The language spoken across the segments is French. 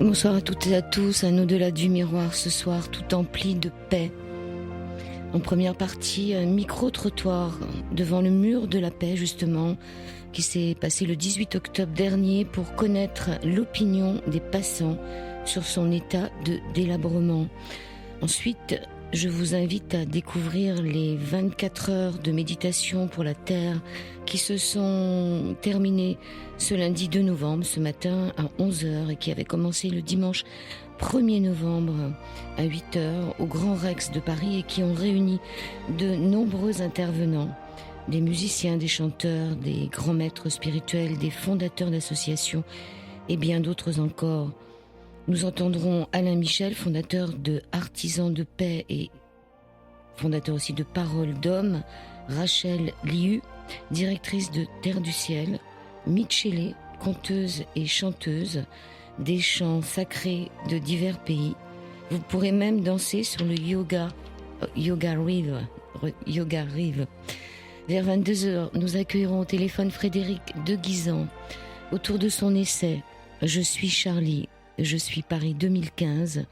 Bonsoir à toutes et à tous, un au-delà du miroir ce soir, tout empli de paix. En première partie, un micro-trottoir devant le mur de la paix justement, qui s'est passé le 18 octobre dernier pour connaître l'opinion des passants sur son état de délabrement. Ensuite, je vous invite à découvrir les 24 heures de méditation pour la Terre qui se sont terminées ce lundi 2 novembre, ce matin à 11h et qui avaient commencé le dimanche 1er novembre à 8h au Grand Rex de Paris et qui ont réuni de nombreux intervenants, des musiciens, des chanteurs, des grands maîtres spirituels, des fondateurs d'associations et bien d'autres encore. Nous entendrons Alain Michel, fondateur de Artisans de Paix et fondateur aussi de Paroles d'Hommes, Rachel Liu, directrice de Terre du Ciel, Michele, conteuse et chanteuse des chants sacrés de divers pays. Vous pourrez même danser sur le yoga Rive. Vers 22h, nous accueillerons au téléphone Frédéric de Guisan autour de son essai « Je suis Charlie ». Je suis Paris 2015,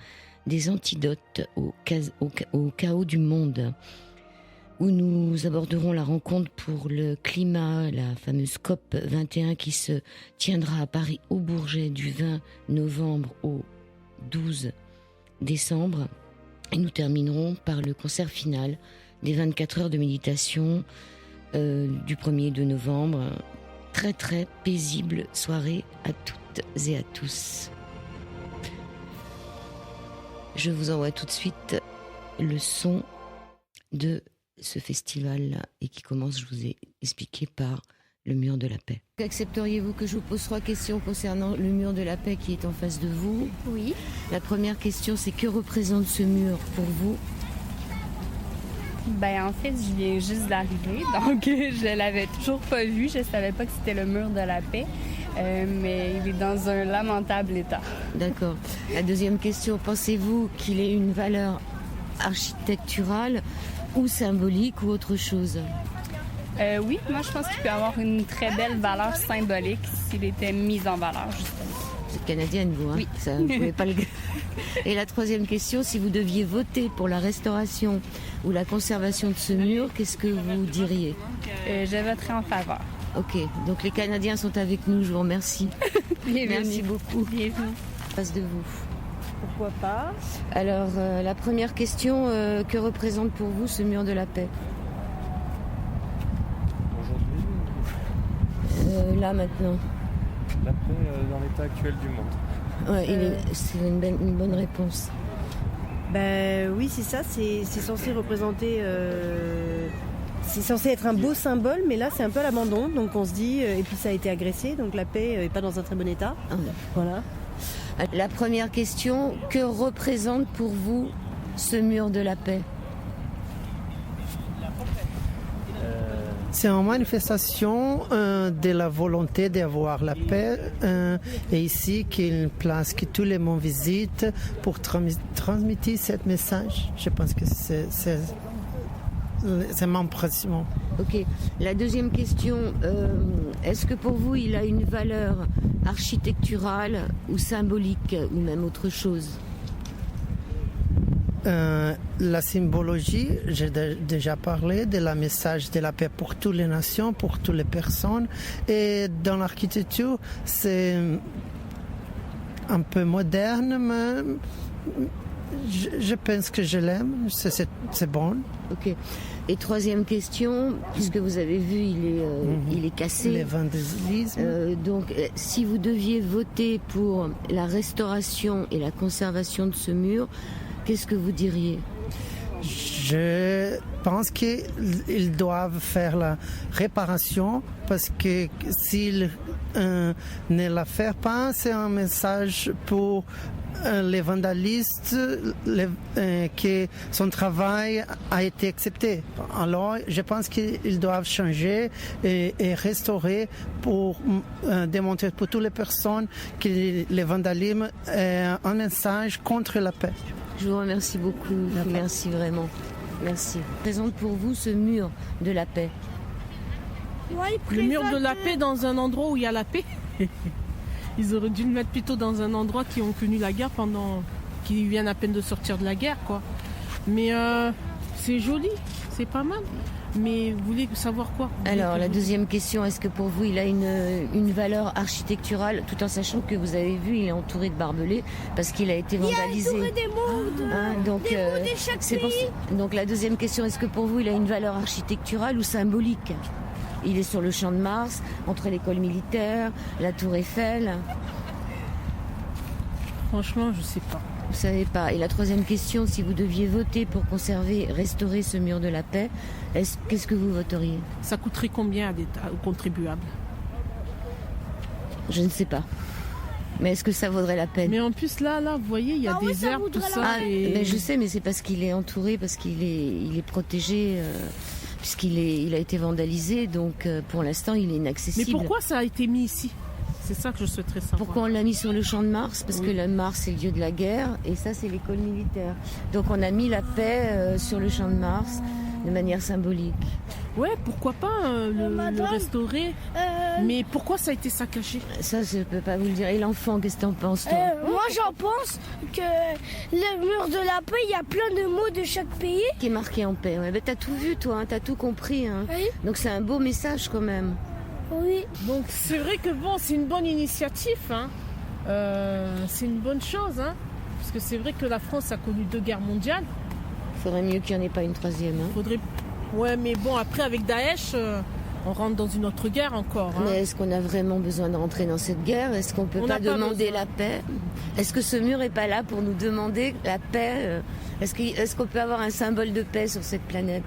des antidotes au chaos du monde, où nous aborderons la rencontre pour le climat, la fameuse COP 21 qui se tiendra à Paris au Bourget du 20 novembre au 12 décembre. Et nous terminerons par le concert final des 24 heures de méditation du 1er 2 novembre. Très très paisible soirée à toutes et à tous. Je vous envoie tout de suite le son de ce festival et qui commence, je vous ai expliqué, par le mur de la paix. Accepteriez-vous que je vous pose 3 questions concernant le mur de la paix qui est en face de vous? Oui. La première question, c'est que représente ce mur pour vous? En fait, je viens juste d'arriver, donc je l'avais toujours pas vu. Je savais pas que c'était le mur de la paix. Mais il est dans un lamentable état. D'accord. La deuxième question, pensez-vous qu'il ait une valeur architecturale ou symbolique ou autre chose? Oui, moi je pense qu'il peut avoir une très belle valeur symbolique s'il était mis en valeur, justement. Vous êtes canadienne, vous, hein? Oui. Ça, vous pouvez pas le... Et la troisième question, si vous deviez voter pour la restauration ou la conservation de ce mur, qu'est-ce que vous diriez? Je voterai en faveur. Ok, donc les Canadiens sont avec nous, je vous remercie. Merci beaucoup. Bienvenue. Face de vous. Pourquoi pas? Alors, la première question, que représente pour vous ce mur de la paix? Aujourd'hui Là, maintenant. La paix dans l'état actuel du monde. Ouais, c'est une bonne réponse. Oui, c'est ça, c'est censé représenter... C'est censé être un beau symbole, mais là c'est un peu à l'abandon, donc on se dit, et puis ça a été agressé, donc la paix n'est pas dans un très bon état. Voilà. La première question, que représente pour vous ce mur de la paix? C'est une manifestation de la volonté d'avoir la paix et ici qui est une place que tout le monde visite pour transmettre ce message. Je pense que c'est mon impression. Ok. La deuxième question, est-ce que pour vous il a une valeur architecturale ou symbolique ou même autre chose? La symbologie, j'ai déjà parlé de la message de la paix pour toutes les nations, pour toutes les personnes. Et dans l'architecture, c'est un peu moderne, mais je pense que je l'aime, c'est bon. Ok. Et troisième question, puisque vous avez vu, il est cassé. Les vandalismes. Donc, si vous deviez voter pour la restauration et la conservation de ce mur, qu'est-ce que vous diriez? Je pense qu'ils doivent faire la réparation parce que s'ils ne la font pas, c'est un message pour les vandalistes que son travail a été accepté. Alors, je pense qu'ils doivent changer et restaurer pour démontrer pour toutes les personnes que le vandalisme est un message contre la paix. Je vous remercie beaucoup. Merci vraiment. Merci. Présente pour vous ce mur de la paix. Le mur de la paix dans un endroit où il y a la paix. Ils auraient dû le mettre plutôt dans un endroit qui ont connu la guerre qui viennent à peine de sortir de la guerre, quoi. Mais c'est joli, c'est pas mal. Mais vous voulez savoir quoi? Alors, la deuxième question, est-ce que pour vous, il a une valeur architecturale, tout en sachant que vous avez vu, il est entouré de barbelés, parce qu'il a été vandalisé. Il y a entouré des mots donc, des mots de chaque pays. Donc, la deuxième question, est-ce que pour vous, il a une valeur architecturale ou symbolique? Il est sur le champ de Mars, entre l'école militaire, la tour Eiffel. Franchement, je sais pas. Vous savez pas. Et la troisième question, si vous deviez voter pour conserver, restaurer ce mur de la paix, qu'est-ce que vous voteriez? Ça coûterait combien aux contribuables? Je ne sais pas. Mais est-ce que ça vaudrait la peine? Mais en plus, là, vous voyez, il y a des herbes, tout ça. Mais je sais, mais c'est parce qu'il est entouré, parce qu'il est protégé, puisqu'il a été vandalisé. Donc, pour l'instant, il est inaccessible. Mais pourquoi ça a été mis ici? C'est ça que je souhaiterais savoir. Pourquoi on l'a mis sur le champ de Mars? Parce que le Mars, c'est le dieu de la guerre, et ça, c'est l'école militaire. Donc on a mis la paix sur le champ de Mars de manière symbolique. Ouais, pourquoi pas le restaurer. Mais pourquoi ça a été saccagé? Ça, je peux pas vous le dire. Et l'enfant, qu'est-ce que t'en penses, toi? Moi, j'en pense que le mur de la paix, il y a plein de mots de chaque pays. Qui est marqué en paix. Ouais, ben, t'as tout vu, toi, hein, t'as tout compris. Hein. Oui. Donc c'est un beau message quand même. Oui. Donc c'est vrai que bon, c'est une bonne initiative, hein. C'est une bonne chose, hein. Parce que c'est vrai que la France a connu 2 guerres mondiales. Faudrait mieux qu'il n'y en ait pas une troisième. Hein. Ouais, mais bon, après avec Daesh, on rentre dans une autre guerre encore. Hein. Mais est-ce qu'on a vraiment besoin de rentrer dans cette guerre? Est-ce qu'on peut pas demander la paix? Est-ce que ce mur n'est pas là pour nous demander la paix? Est-ce qu'on peut avoir un symbole de paix sur cette planète?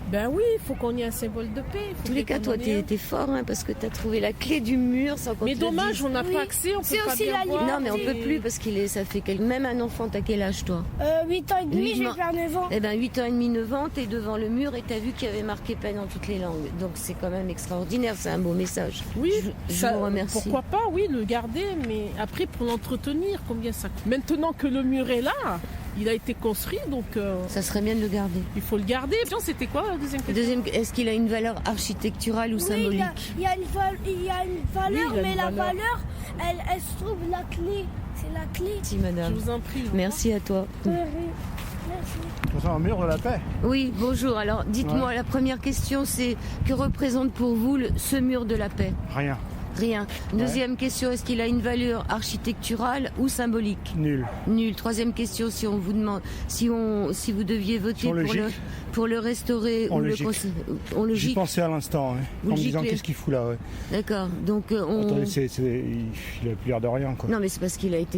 Ben oui, il faut qu'on ait un symbole de paix. En tous les cas, toi, t'es fort, hein, parce que t'as trouvé la clé du mur sans qu'on te Mais le dommage, dise. on n'a pas accès, on peut pas bien voir. Non, mais on peut plus parce ça fait même un enfant. T'as quel âge, toi? 8 ans et demi, je vais faire 9 ans. Eh ben 8 ans et demi, 9 ans, t'es devant le mur et t'as vu qu'il y avait marqué paix dans toutes les langues. Donc c'est quand même extraordinaire, c'est un beau message. Oui, je vous remercie. Pourquoi pas, oui, le garder, mais après pour l'entretenir, combien ça coûte? Maintenant que le mur est là, il a été construit, donc... ça serait bien de le garder. Il faut le garder. C'était quoi la deuxième question? Est-ce qu'il a une valeur architecturale ou symbolique? Il y a une valeur, mais la valeur, elle se trouve la clé. C'est la clé. Si, madame. Je vous en prie. Merci à toi. Merci. C'est un mur de la paix. Oui, bonjour. Alors, dites-moi, la première question, c'est que représente pour vous ce mur de la paix? Rien. Rien. Deuxième question, est-ce qu'il a une valeur architecturale ou symbolique? Nul. Nul. Troisième question, si on vous demande, si vous deviez voter pour le restaurer en ou logique. en logique. J'y pensais à l'instant, hein, en me disant qu'est-ce qu'il fout là. Ouais. D'accord. Donc Attendez, il a plus l'air de rien, quoi. Non, mais c'est parce qu'il a été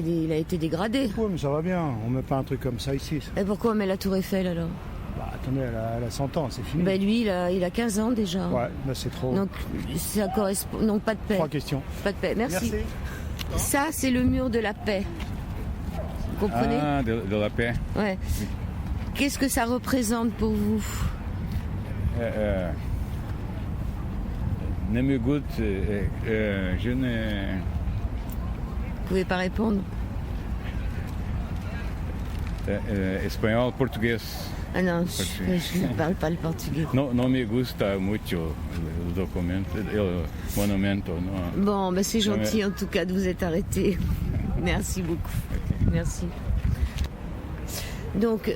dégradé. Oui, mais ça va bien. On met pas un truc comme ça ici. Et pourquoi on met la Tour Eiffel alors? Bah, attendez, elle a 100 ans, c'est fini. Bah, lui, il a 15 ans déjà. Ouais, là c'est trop. Donc ça correspond. Donc pas de paix. 3 questions. Pas de paix. Merci. Ça, c'est le mur de la paix. Vous comprenez? Ah, de la paix. Ouais. Qu'est-ce que ça représente pour vous? Ne me goûte, je ne... Vous pouvez pas répondre? Espanhol, portugais. Ah non, je ne parle pas le portugais. No me gusta mucho el documento, el monumento. No. Bon, ben c'est gentil en tout cas de vous être arrêté. Merci beaucoup. Merci. Donc,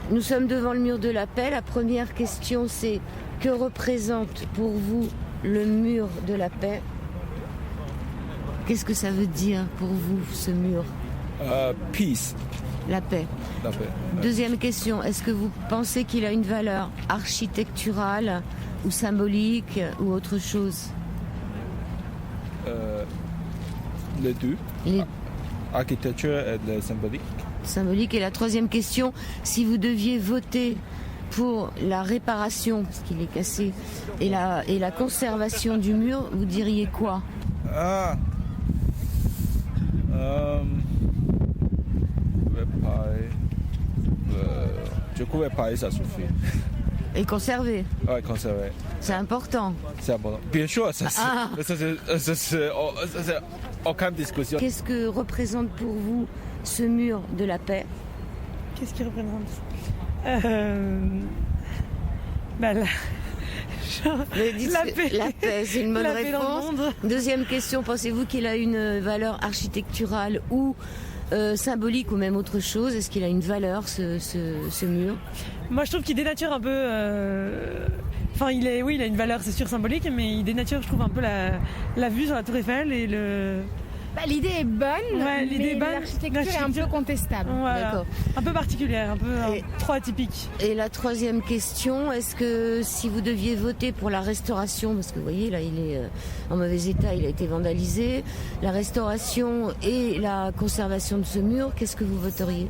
nous sommes devant le mur de la paix. La première question, c'est que représente pour vous le mur de la paix? Qu'est-ce que ça veut dire pour vous, ce mur? Peace. La paix. La paix. Deuxième question, est-ce que vous pensez qu'il a une valeur architecturale ou symbolique ou autre chose? Les deux. Architecture et symbolique. Symbolique. Et la troisième question, si vous deviez voter pour la réparation, parce qu'il est cassé, et la conservation du mur, vous diriez quoi? Je crois que ça suffit. Et conserver? Oui, conserver. C'est important. C'est important. Bien sûr, ça c'est aucune discussion. Qu'est-ce que représente pour vous ce mur de la paix? Qu'est-ce qu'il représente? Là, Mais dites, La paix. La paix, c'est une bonne La paix dans le réponse. monde. Deuxième question, pensez-vous qu'il a une valeur architecturale ou symbolique ou même autre chose? Est-ce qu'il a une valeur, ce mur? Moi, je trouve qu'il dénature un peu. Enfin, il a une valeur, c'est sûr, symbolique, mais il dénature, je trouve, un peu la vue sur la Tour Eiffel et le. L'idée est bonne, l'idée est bonne. L'architecture est un peu contestable. Voilà. D'accord. Un peu particulière, un peu trop atypique. Et la troisième question, est-ce que si vous deviez voter pour la restauration, parce que vous voyez là il est en mauvais état, il a été vandalisé, la restauration et la conservation de ce mur, qu'est-ce que vous voteriez?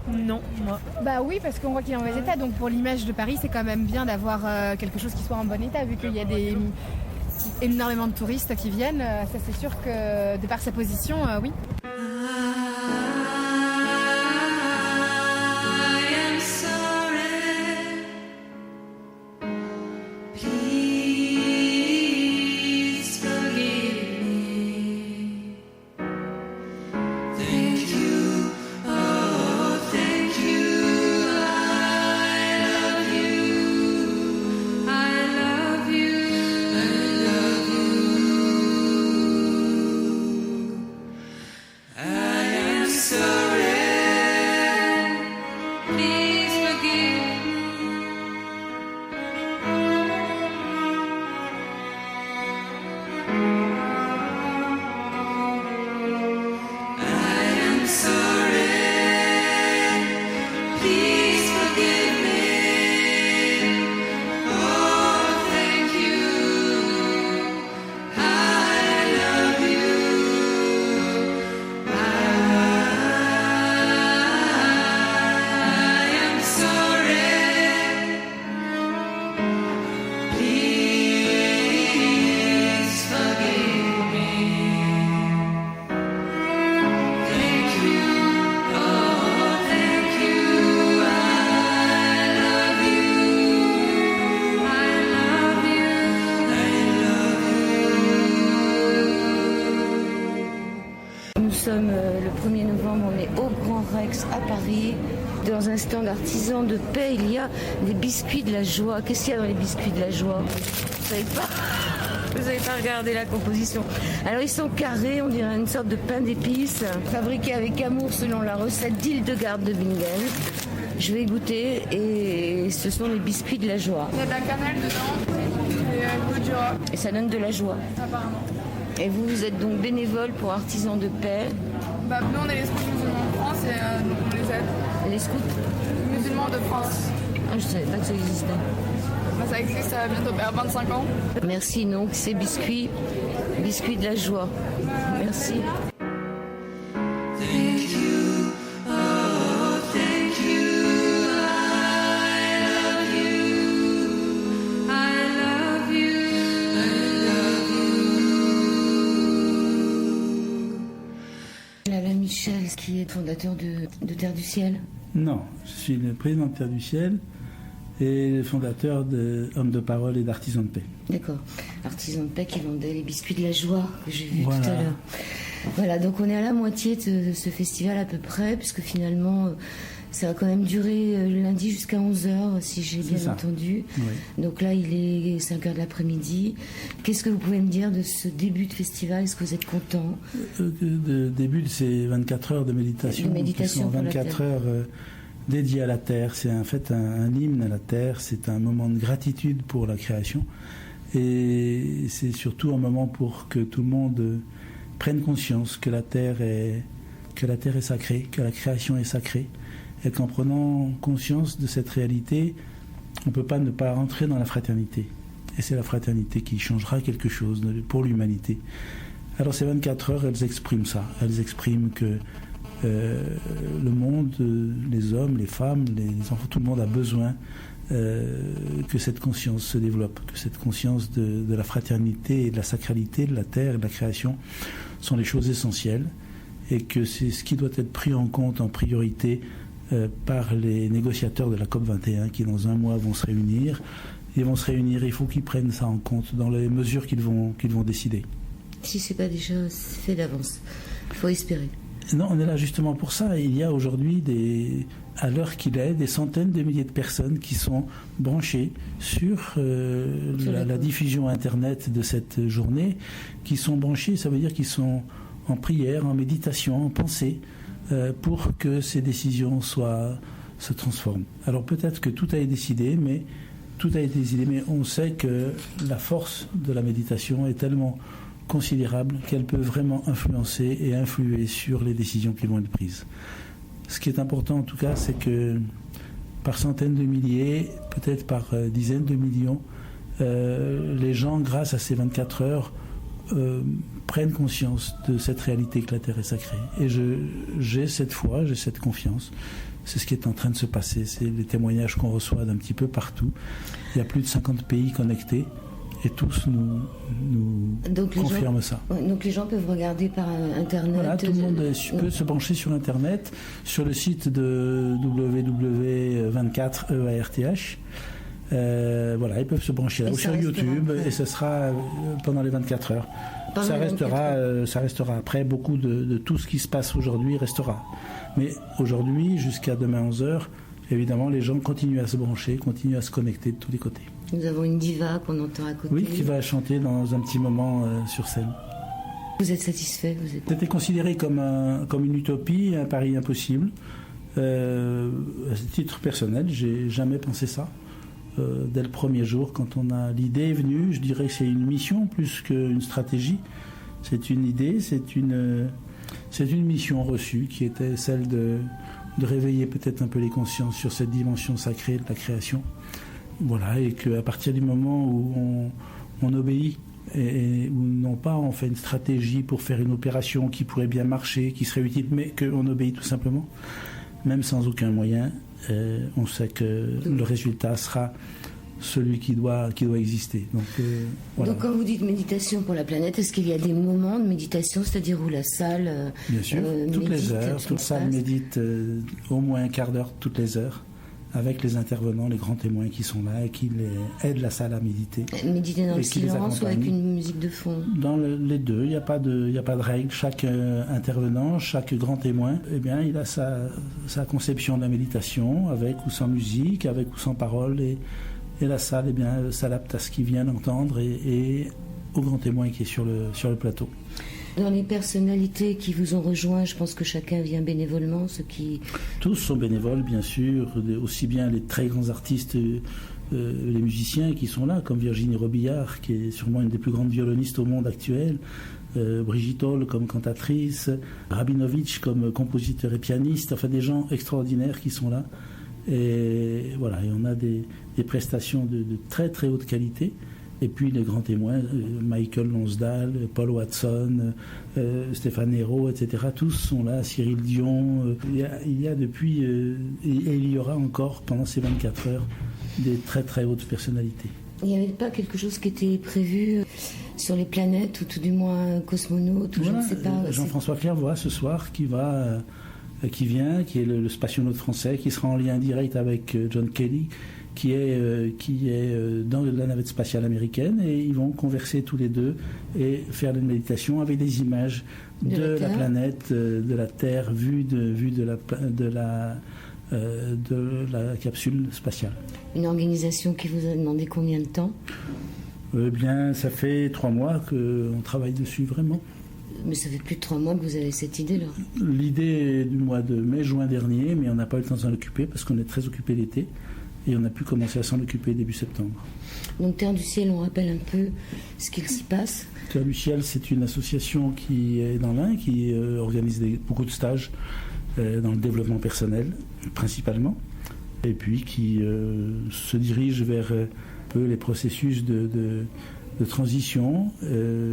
Non, moi. Bah oui, parce qu'on voit qu'il est en mauvais état, donc pour l'image de Paris, c'est quand même bien d'avoir quelque chose qui soit en bon état, vu qu'il y a énormément de touristes qui viennent. Ça, c'est sûr que de par sa position, oui. Nous sommes le 1er novembre, on est au Grand Rex à Paris. Dans un stand artisan de paix, il y a des biscuits de la joie. Qu'est-ce qu'il y a dans les biscuits de la joie? Vous n'avez pas regardé la composition. Alors ils sont carrés, on dirait une sorte de pain d'épices, fabriqué avec amour selon la recette d'Hildegarde de Bingen. Je vais goûter et ce sont les biscuits de la joie. Il y a de la cannelle dedans et goût du joie. Et ça donne de la joie. Apparemment. Et vous êtes donc bénévole pour Artisans de paix. Bah, nous on est les scouts musulmans de France et on les aide. Les scouts Musulmans de France. Ah, je ne savais pas que ça existait. Bah, ça existe, ça va bientôt faire 25 ans. Merci, donc c'est biscuits de la joie. Merci. Michel, qui est fondateur de Terre du Ciel? Non, je suis le président de Terre du Ciel et le fondateur de Hommes de Parole et d'Artisans de Paix. D'accord. Artisans de Paix qui vendait les biscuits de la joie que j'ai vu Voilà. tout à l'heure. Voilà, donc on est à la moitié de ce festival à peu près, puisque finalement ça va quand même durer lundi jusqu'à 11h, si j'ai bien entendu. Oui. Donc là, il est 5h de l'après-midi. Qu'est-ce que vous pouvez me dire de ce début de festival? Est-ce que vous êtes content? Le début, c'est 24 heures de méditation. De méditation qui sont pour la 24 terre. heures dédiées à la terre. C'est en fait un hymne à la terre. C'est un moment de gratitude pour la création. Et c'est surtout un moment pour que tout le monde prenne conscience que la terre est sacrée, que la création est sacrée. Et qu'en prenant conscience de cette réalité, on ne peut pas ne pas rentrer dans la fraternité. Et c'est la fraternité qui changera quelque chose pour l'humanité. Alors ces 24 heures, elles expriment ça. Elles expriment que le monde, les hommes, les femmes, les enfants, tout le monde a besoin que cette conscience se développe, que cette conscience de la fraternité et de la sacralité de la terre et de la création sont les choses essentielles et que c'est ce qui doit être pris en compte en priorité par les négociateurs de la COP21 qui dans un mois vont se réunir. Ils vont se réunir, il faut qu'ils prennent ça en compte dans les mesures qu'ils vont décider. Si ce n'est pas déjà fait d'avance, il faut espérer. Non, on est là justement pour ça. Il y a aujourd'hui, à l'heure qu'il est, des centaines de milliers de personnes qui sont branchées sur la diffusion Internet de cette journée, qui sont branchées, ça veut dire qu'ils sont en prière, en méditation, en pensée, pour que ces décisions se transforment. Alors peut-être que tout a été décidé, mais on sait que la force de la méditation est tellement considérable qu'elle peut vraiment influencer et influer sur les décisions qui vont être prises. Ce qui est important en tout cas, c'est que par centaines de milliers, peut-être par dizaines de millions, les gens, grâce à ces 24 heures, prennent conscience de cette réalité que la Terre est sacrée. Et j'ai cette foi, j'ai cette confiance. C'est ce qui est en train de se passer. C'est les témoignages qu'on reçoit d'un petit peu partout. Il y a plus de 50 pays connectés. Et tous nous confirment ça. Donc les gens peuvent regarder par Internet. Voilà, tout le monde peut se brancher sur Internet, sur le site de WW24EARTH. Voilà, ils peuvent se brancher là, ou sur YouTube, et ce sera pendant les 24 heures. Ça restera après. Beaucoup de tout ce qui se passe aujourd'hui restera. Mais aujourd'hui, jusqu'à demain 11h, évidemment, les gens continuent à se brancher, continuent à se connecter de tous les côtés. Nous avons une diva qu'on entend à côté. Oui, qui va chanter dans un petit moment sur scène. Vous êtes satisfait? C'était considéré comme une utopie, un pari impossible. À titre personnel, j'ai jamais pensé ça. Dès le premier jour, quand l'idée est venue, je dirais que c'est une mission plus qu'une stratégie. C'est une idée, c'est une mission reçue qui était celle de réveiller peut-être un peu les consciences sur cette dimension sacrée de la création. Voilà, et qu'à partir du moment où on obéit, et où non pas on fait une stratégie pour faire une opération qui pourrait bien marcher, qui serait utile, mais qu'on obéit tout simplement, même sans aucun moyen, on sait que le résultat sera celui qui doit exister. Donc, voilà. Donc quand vous dites méditation pour la planète, est-ce qu'il y a des moments de méditation, c'est-à-dire où la salle bien sûr, toutes les heures, toute salle médite au moins un quart d'heure toutes les heures, avec les intervenants, les grands témoins qui sont là et qui aident la salle à méditer. Méditer dans le silence ou avec une musique de fond? Dans les deux, il n'y a pas de règle. Chaque intervenant, chaque grand témoin, eh bien, il a sa conception de la méditation, avec ou sans musique, avec ou sans parole, et la salle, eh bien, s'adapte à ce qu'il vient d'entendre et au grand témoin qui est sur le plateau. Dans les personnalités qui vous ont rejoint, je pense que chacun vient bénévolement, Tous sont bénévoles, bien sûr, aussi bien les très grands artistes, les musiciens qui sont là, comme Virginie Robillard, qui est sûrement une des plus grandes violonistes au monde actuel, Brigitte Hall comme cantatrice, Rabinovitch comme compositeur et pianiste, enfin des gens extraordinaires qui sont là. Et voilà, et on a des prestations de très très haute qualité. Et puis les grands témoins, Michael Lonsdale, Paul Watson, Stéphane Hérault, etc. Tous sont là, Cyril Dion. Il y a depuis, et il y aura encore pendant ces 24 heures, des très très hautes personnalités. Il n'y avait pas quelque chose qui était prévu sur les planètes, ou tout du moins cosmonautes, ou voilà, je ne sais pas. Jean-François Clairvoy ce soir qui vient, qui est le spationaute français, qui sera en lien direct avec John Kelly, qui est dans la navette spatiale américaine, et ils vont converser tous les deux et faire une méditation avec des images de la planète, de la Terre, vue de la capsule spatiale. Une organisation qui vous a demandé combien de temps? Eh bien, ça fait 3 mois qu'on travaille dessus vraiment. Mais ça fait plus de 3 mois que vous avez cette idée-là. L'idée est du mois de mai-juin dernier, mais on n'a pas eu le temps de s'en occuper parce qu'on est très occupé l'été. Et on a pu commencer à s'en occuper début septembre. Donc Terre du Ciel, on rappelle un peu ce qu'il s'y passe. Terre du Ciel, c'est une association qui est dans l'Ain, qui organise beaucoup de stages dans le développement personnel, principalement, et puis qui se dirige vers un peu les processus de transition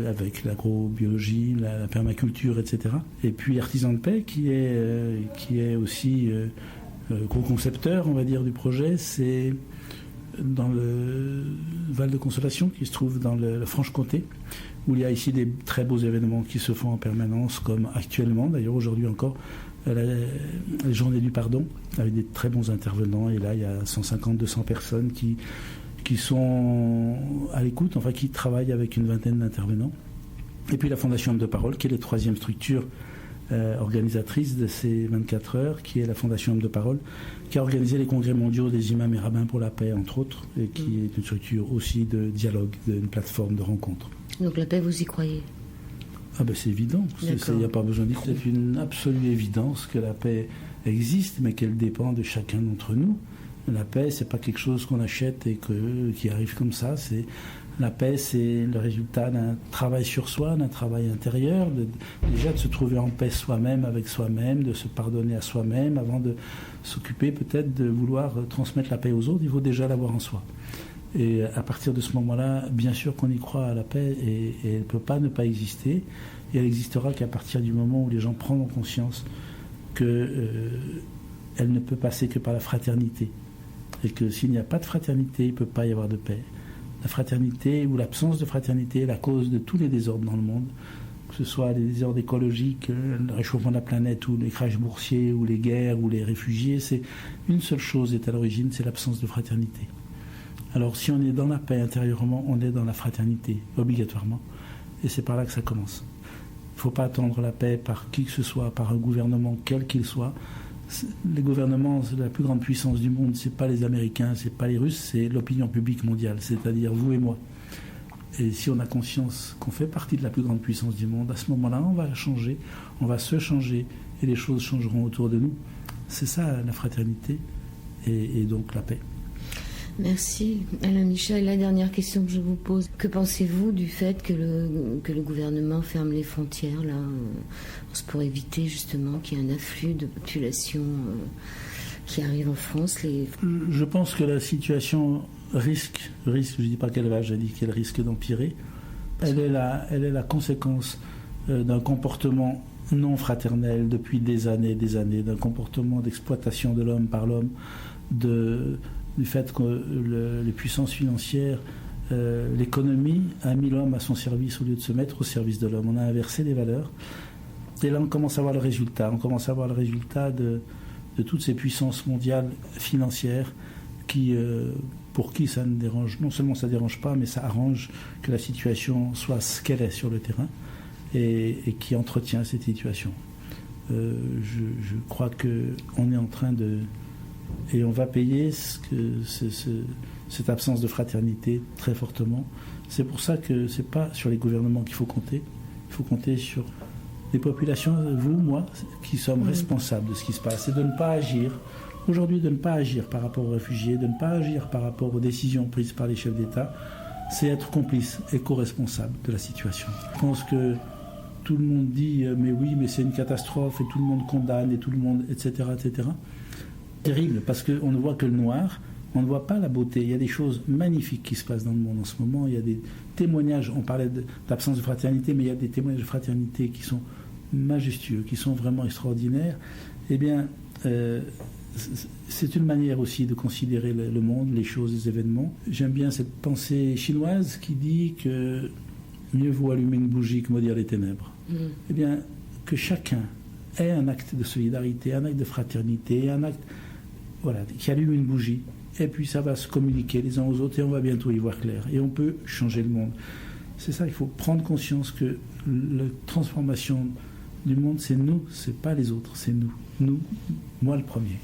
avec l'agrobiologie, la permaculture, etc. Et puis Artisan de Paix, qui est aussi... co-concepteur, on va dire, du projet, c'est dans le Val de Consolation, qui se trouve dans la Franche-Comté, où il y a ici des très beaux événements qui se font en permanence, comme actuellement, d'ailleurs aujourd'hui encore, les Journées du Pardon, avec des très bons intervenants, et là il y a 150-200 personnes qui sont à l'écoute, enfin qui travaillent avec une vingtaine d'intervenants. Et puis la Fondation Homme de Parole, qui est la 3e structure organisatrice de ces 24 heures, qui est la Fondation Homme de Parole, qui a organisé les congrès mondiaux des imams et rabbins pour la paix, entre autres, et qui est une structure aussi de dialogue, une plateforme de rencontre. Donc la paix, vous y croyez? Ah ben c'est évident, il n'y a pas besoin de dire. C'est une absolue évidence que la paix existe, mais qu'elle dépend de chacun d'entre nous. La paix, c'est pas quelque chose qu'on achète et qui arrive comme ça. La paix, c'est le résultat d'un travail sur soi, d'un travail intérieur, déjà de se trouver en paix soi-même avec soi-même, de se pardonner à soi-même avant de s'occuper peut-être de vouloir transmettre la paix aux autres. Il faut déjà l'avoir en soi. Et à partir de ce moment-là, bien sûr qu'on y croit à la paix et elle ne peut pas ne pas exister. Et elle n'existera qu'à partir du moment où les gens prendront conscience qu'elle ne peut passer que par la fraternité. Et que s'il n'y a pas de fraternité, il ne peut pas y avoir de paix. La fraternité ou l'absence de fraternité est la cause de tous les désordres dans le monde, que ce soit les désordres écologiques, le réchauffement de la planète, ou les crashs boursiers, ou les guerres, ou les réfugiés. C'est une seule chose est à l'origine, c'est l'absence de fraternité. Alors si on est dans la paix intérieurement, on est dans la fraternité, obligatoirement. Et c'est par là que ça commence. Il ne faut pas attendre la paix par qui que ce soit, par un gouvernement quel qu'il soit. Les gouvernements, c'est la plus grande puissance du monde, c'est pas les Américains, c'est pas les Russes, c'est l'opinion publique mondiale, c'est-à-dire vous et moi. Et si on a conscience qu'on fait partie de la plus grande puissance du monde, à ce moment-là, on va changer, on va se changer, et les choses changeront autour de nous. C'est ça la fraternité, et donc la paix. Merci Alain Michel. La dernière question que je vous pose, que pensez-vous du fait que le gouvernement ferme les frontières là, pour éviter justement qu'il y ait un afflux de population qui arrive en France? Je pense que la situation risque, je ne dis pas qu'elle va, je dis qu'elle risque d'empirer. Elle est la conséquence d'un comportement non fraternel depuis des années, d'un comportement d'exploitation de l'homme par l'homme, du fait que les puissances financières, l'économie a mis l'homme à son service au lieu de se mettre au service de l'homme. On a inversé les valeurs. Et là, on commence à voir le résultat. On commence à voir le résultat de toutes ces puissances mondiales financières pour qui ça ne dérange, non seulement ça ne dérange pas, mais ça arrange que la situation soit ce qu'elle est sur le terrain et qui entretient cette situation. Je crois qu'on est en train de... Et on va payer cette absence de fraternité très fortement. C'est pour ça que ce n'est pas sur les gouvernements qu'il faut compter. Il faut compter sur les populations, vous, moi, qui sommes responsables de ce qui se passe. Et de ne pas agir, aujourd'hui, de ne pas agir par rapport aux réfugiés, de ne pas agir par rapport aux décisions prises par les chefs d'État, c'est être complice et co-responsable de la situation. Je pense que tout le monde dit « mais oui, mais c'est une catastrophe » et tout le monde condamne et tout le monde, etc., etc. Terrible, parce qu'on ne voit que le noir, on ne voit pas la beauté. Il y a des choses magnifiques qui se passent dans le monde en ce moment. Il y a des témoignages, on parlait d'absence de fraternité, mais il y a des témoignages de fraternité qui sont majestueux, qui sont vraiment extraordinaires. Eh bien, c'est une manière aussi de considérer le monde, les choses, les événements. J'aime bien cette pensée chinoise qui dit que mieux vaut allumer une bougie que maudire les ténèbres. Eh bien, que chacun ait un acte de solidarité, un acte de fraternité, un acte... Voilà, qui allume une bougie, et puis ça va se communiquer les uns aux autres, et on va bientôt y voir clair. Et on peut changer le monde. C'est ça, il faut prendre conscience que la transformation du monde, c'est nous, c'est pas les autres, c'est nous. Nous, moi le premier.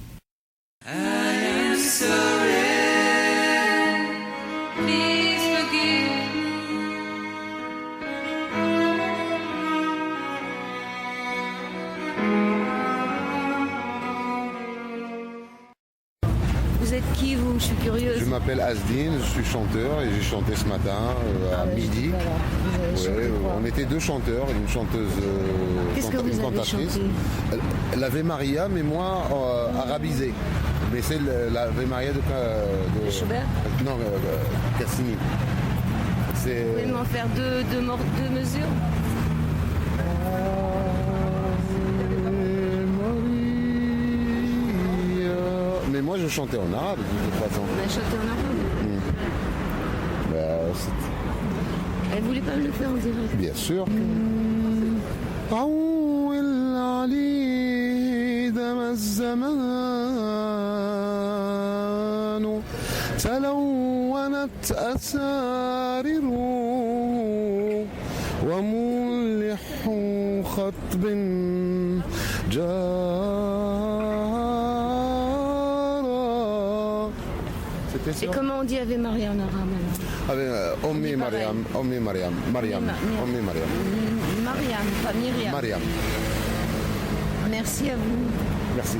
I am sorry. Please forgive me. Vous êtes qui, vous? Je suis curieuse. Je m'appelle Asdine, je suis chanteur et j'ai chanté ce matin à midi. Ouais, on était deux chanteurs, une chanteuse, Qu'est-ce que vous avez chanté? L'Ave Maria, mais moi arabisé. Mais c'est l'Ave Maria de Schubert? Non, Cassini. Vous pouvez m'en faire deux mesures? Mais moi je chantais en arabe de toute façon. On a chanté en arabe. Elle voulait pas me le faire en direct? Bien sûr. تلونت أسارر وملح خطب Jana. C'était ça. Et comment on dit Ave Maria en arabe alors? Ommi Mariam, Ommi Mariam, Mariam, Ommi Mariam. Mariam, pas Myriam. Mariam. Merci à vous. Merci.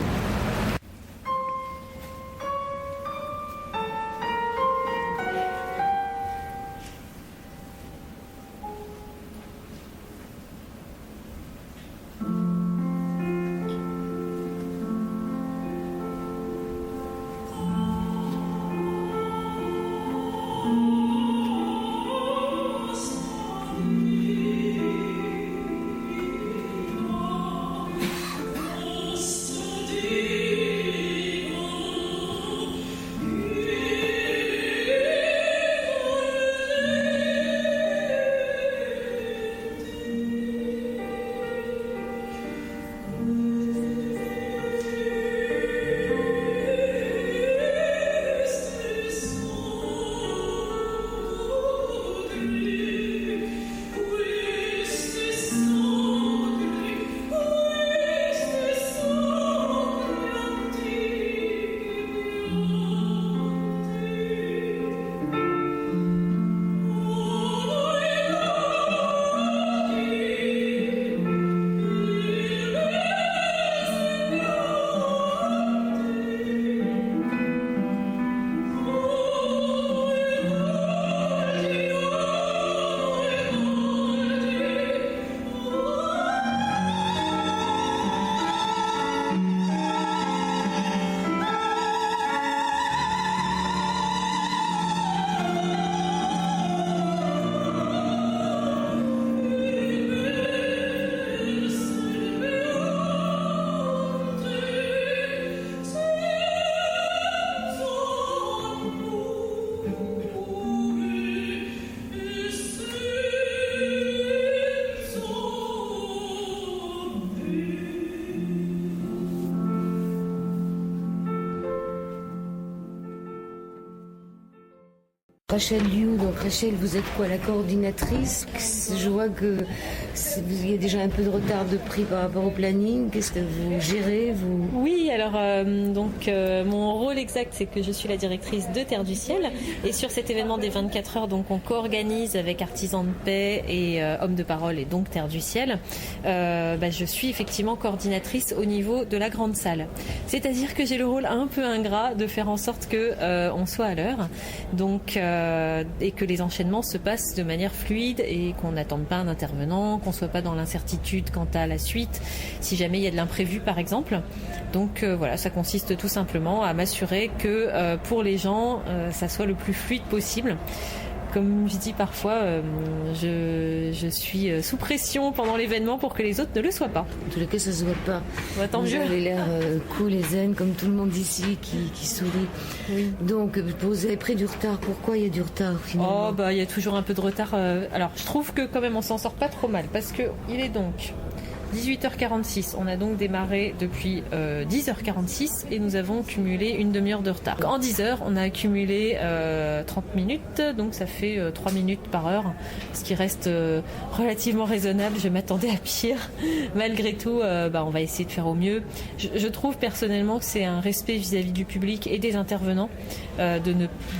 Rachel Liu, donc Rachel, vous êtes quoi, la coordinatrice? Je vois que il y a déjà un peu de retard de prix par rapport au planning. Qu'est-ce que vous gérez Oui, alors mon rôle exact, c'est que je suis la directrice de Terre du Ciel. Et sur cet événement des 24 heures, donc on co-organise avec Artisans de Paix et Hommes de Parole et donc Terre du Ciel. Je suis effectivement coordinatrice au niveau de la grande salle. C'est-à-dire que j'ai le rôle un peu ingrat de faire en sorte que on soit à l'heure. Donc et que les enchaînements se passent de manière fluide et qu'on n'attende pas un intervenant, qu'on soit pas dans l'incertitude quant à la suite, si jamais il y a de l'imprévu par exemple. Donc voilà, ça consiste tout simplement à m'assurer que pour les gens, ça soit le plus fluide possible. Comme je dis parfois, je suis sous pression pendant l'événement pour que les autres ne le soient pas. En tous les cas, ça se voit pas. Ouais, tant vous mieux. avez l'air cool et zen, comme tout le monde ici qui sourit. Oui. Donc, vous avez pris du retard. Pourquoi il y a du retard finalement? Il y a toujours un peu de retard. Alors, je trouve que quand même on s'en sort pas trop mal parce que il est donc 18h46, on a donc démarré depuis 10h46 et nous avons cumulé une demi-heure de retard. En 10 heures, on a accumulé 30 minutes, donc ça fait 3 minutes par heure, ce qui reste relativement raisonnable. Je m'attendais à pire. Malgré tout, on va essayer de faire au mieux. Je trouve personnellement que c'est un respect vis-à-vis du public et des intervenants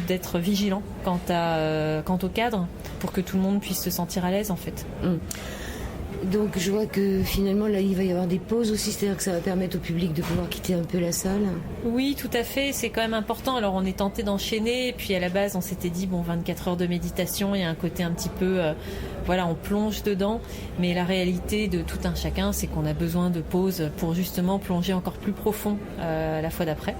d'être vigilant quant au cadre pour que tout le monde puisse se sentir à l'aise en fait. Donc je vois que finalement là il va y avoir des pauses aussi, c'est-à-dire que ça va permettre au public de pouvoir quitter un peu la salle. Oui, tout à fait, c'est quand même important. Alors on est tenté d'enchaîner, et puis à la base on s'était dit 24 heures de méditation, il y a un côté un petit peu, on plonge dedans, mais la réalité de tout un chacun, c'est qu'on a besoin de pauses pour justement plonger encore plus profond la fois d'après.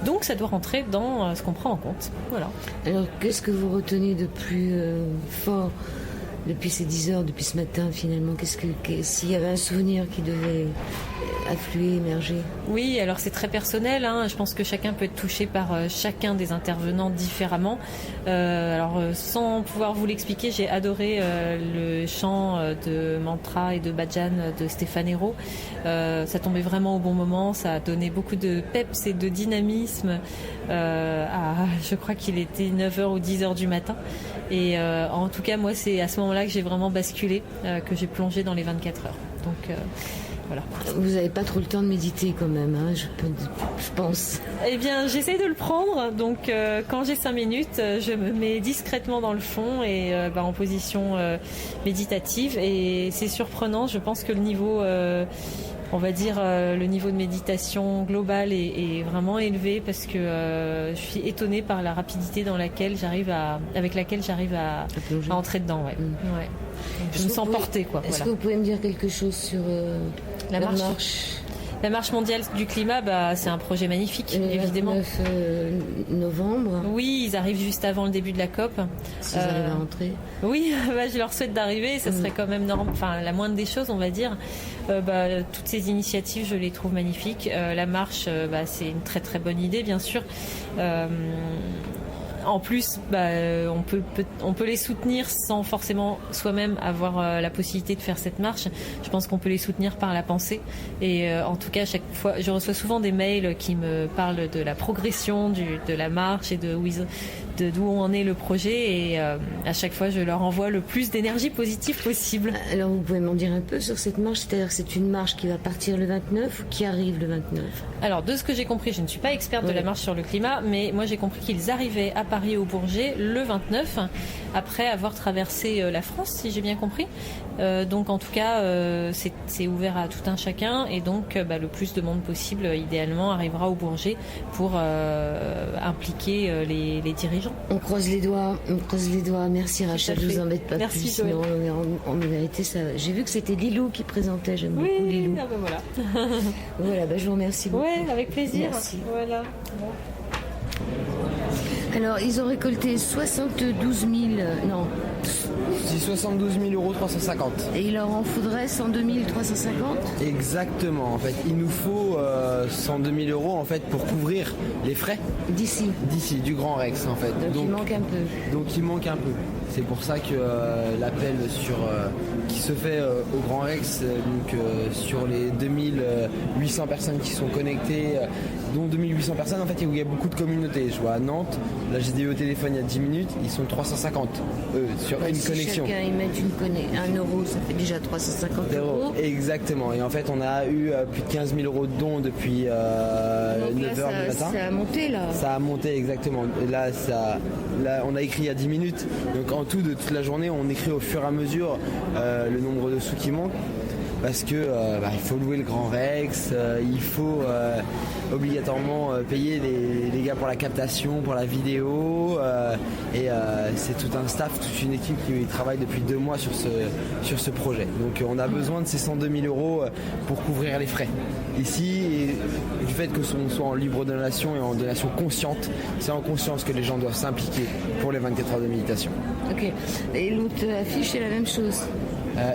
Donc ça doit rentrer dans ce qu'on prend en compte. Voilà. Alors qu'est-ce que vous retenez de plus fort depuis ces 10 heures, depuis ce matin finalement? S'il y avait un souvenir qui devait affluer, émerger? Oui, alors c'est très personnel, je pense que chacun peut être touché par chacun des intervenants différemment. Sans pouvoir vous l'expliquer, j'ai adoré le chant de mantra et de bhajan de Stéphane Hérault. Ça tombait vraiment au bon moment, ça a donné beaucoup de peps et de dynamisme. Je crois qu'il était 9h ou 10h du matin. Et en tout cas, moi, c'est à ce moment-là que j'ai vraiment basculé, que j'ai plongé dans les 24 heures. Donc, Voilà. Vous n'avez pas trop le temps de méditer quand même, hein, je pense. Eh bien, j'essaye de le prendre. Donc, quand j'ai 5 minutes, je me mets discrètement dans le fond et en position méditative. Et c'est surprenant. Je pense que le niveau, on va dire, le niveau de méditation global est vraiment élevé parce que je suis étonnée par la rapidité avec laquelle j'arrive à entrer dedans. Ouais. Ouais. Je me sens portée, quoi. Est-ce que vous pouvez me dire quelque chose sur la marche? La marche mondiale du climat, c'est un projet magnifique, évidemment. Le 29 novembre. Oui, ils arrivent juste avant le début de la COP. S'ils arrivent à rentrer. Oui, je leur souhaite d'arriver. Ça serait quand même la moindre des choses, on va dire. Toutes ces initiatives, je les trouve magnifiques. La marche, c'est une très très bonne idée, bien sûr. En plus, on peut les soutenir sans forcément soi-même avoir la possibilité de faire cette marche. Je pense qu'on peut les soutenir par la pensée. Et en tout cas, à chaque fois, je reçois souvent des mails qui me parlent de la progression de la marche et d'où en est le projet. Et à chaque fois, je leur envoie le plus d'énergie positive possible. Alors, vous pouvez m'en dire un peu sur cette marche? C'est-à-dire que c'est une marche qui va partir le 29 ou qui arrive le 29? Alors, de ce que j'ai compris, je ne suis pas experte de la marche sur le climat, mais moi j'ai compris qu'ils arrivaient à Paris au Bourget le 29, après avoir traversé la France, si j'ai bien compris. Donc en tout cas, c'est ouvert à tout un chacun, et donc le plus de monde possible, idéalement, arrivera au Bourget pour impliquer les dirigeants. On croise les doigts, Merci Rachel, je vous embête pas Merci, plus. Mais en vérité, j'ai vu que c'était Lilou qui présentait, j'aime beaucoup Lilou. Voilà. Voilà, je vous remercie beaucoup. Oui, avec plaisir. Merci. Voilà. Alors, ils ont récolté 72 000 € 350. Et il leur en faudrait 102 350. Exactement, en fait. Il nous faut 102 000 € en fait pour couvrir les frais. D'ici, du Grand Rex, en fait. Donc il manque un peu. Donc il manque un peu. C'est pour ça que l'appel qui se fait au Grand Rex, sur les 2800 personnes qui sont connectées, dont 2800 personnes, en fait, il y a beaucoup de communautés. Je vois à Nantes, là j'ai eu au téléphone il y a 10 minutes, ils sont 350 sur une connexion. Si chacun y met 1 euro, ça fait déjà 350 €. Exactement. Et en fait, on a eu plus de 15 000 € de dons depuis 9h du matin. Ça a monté là. Ça a monté, exactement. Et là, on a écrit il y a 10 minutes. Donc en tout, de toute la journée, on écrit au fur et à mesure le nombre de sous qui manque. Parce que il faut louer le Grand Rex, il faut obligatoirement payer les gars pour la captation, pour la vidéo, et c'est tout un staff, toute une équipe qui travaille depuis 2 mois sur ce projet. Donc on a besoin de ces 102 000 € pour couvrir les frais. Ici, et du fait que ce soit en libre donation et en donation consciente, c'est en conscience que les gens doivent s'impliquer pour les 24 heures de méditation. Ok. Et l'autre affiche, c'est la même chose?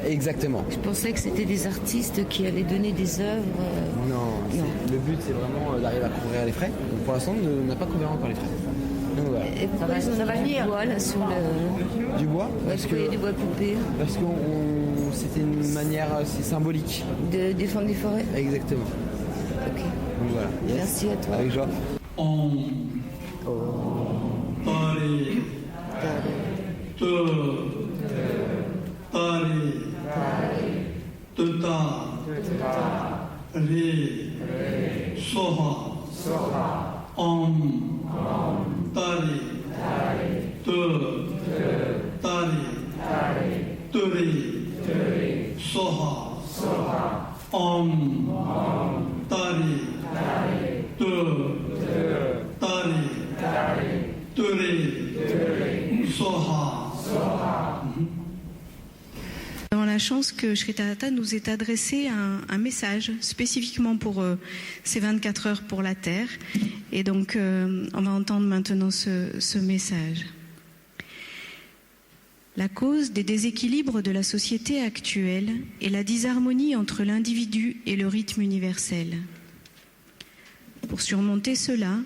Exactement. Je pensais que c'était des artistes qui allaient donner des œuvres. Non. Le but, c'est vraiment d'arriver à couvrir les frais. Donc, pour l'instant, on n'a pas couvert encore les frais. Donc, voilà. Et pourquoi ils ont mis du bois là sur le... Du bois? Parce qu'il y a du bois poupée. Parce que c'était une manière, c'est symbolique. De défendre les forêts? Exactement. Ok. Donc voilà. Yes. Merci à toi. Avec joie. Nous avons la chance que Shri Tata nous ait adressé un message spécifiquement pour ces 24 heures pour la Terre. Et donc, on va entendre maintenant ce message. La cause des déséquilibres de la société actuelle est la disharmonie entre l'individu et le rythme universel. Pour surmonter cela,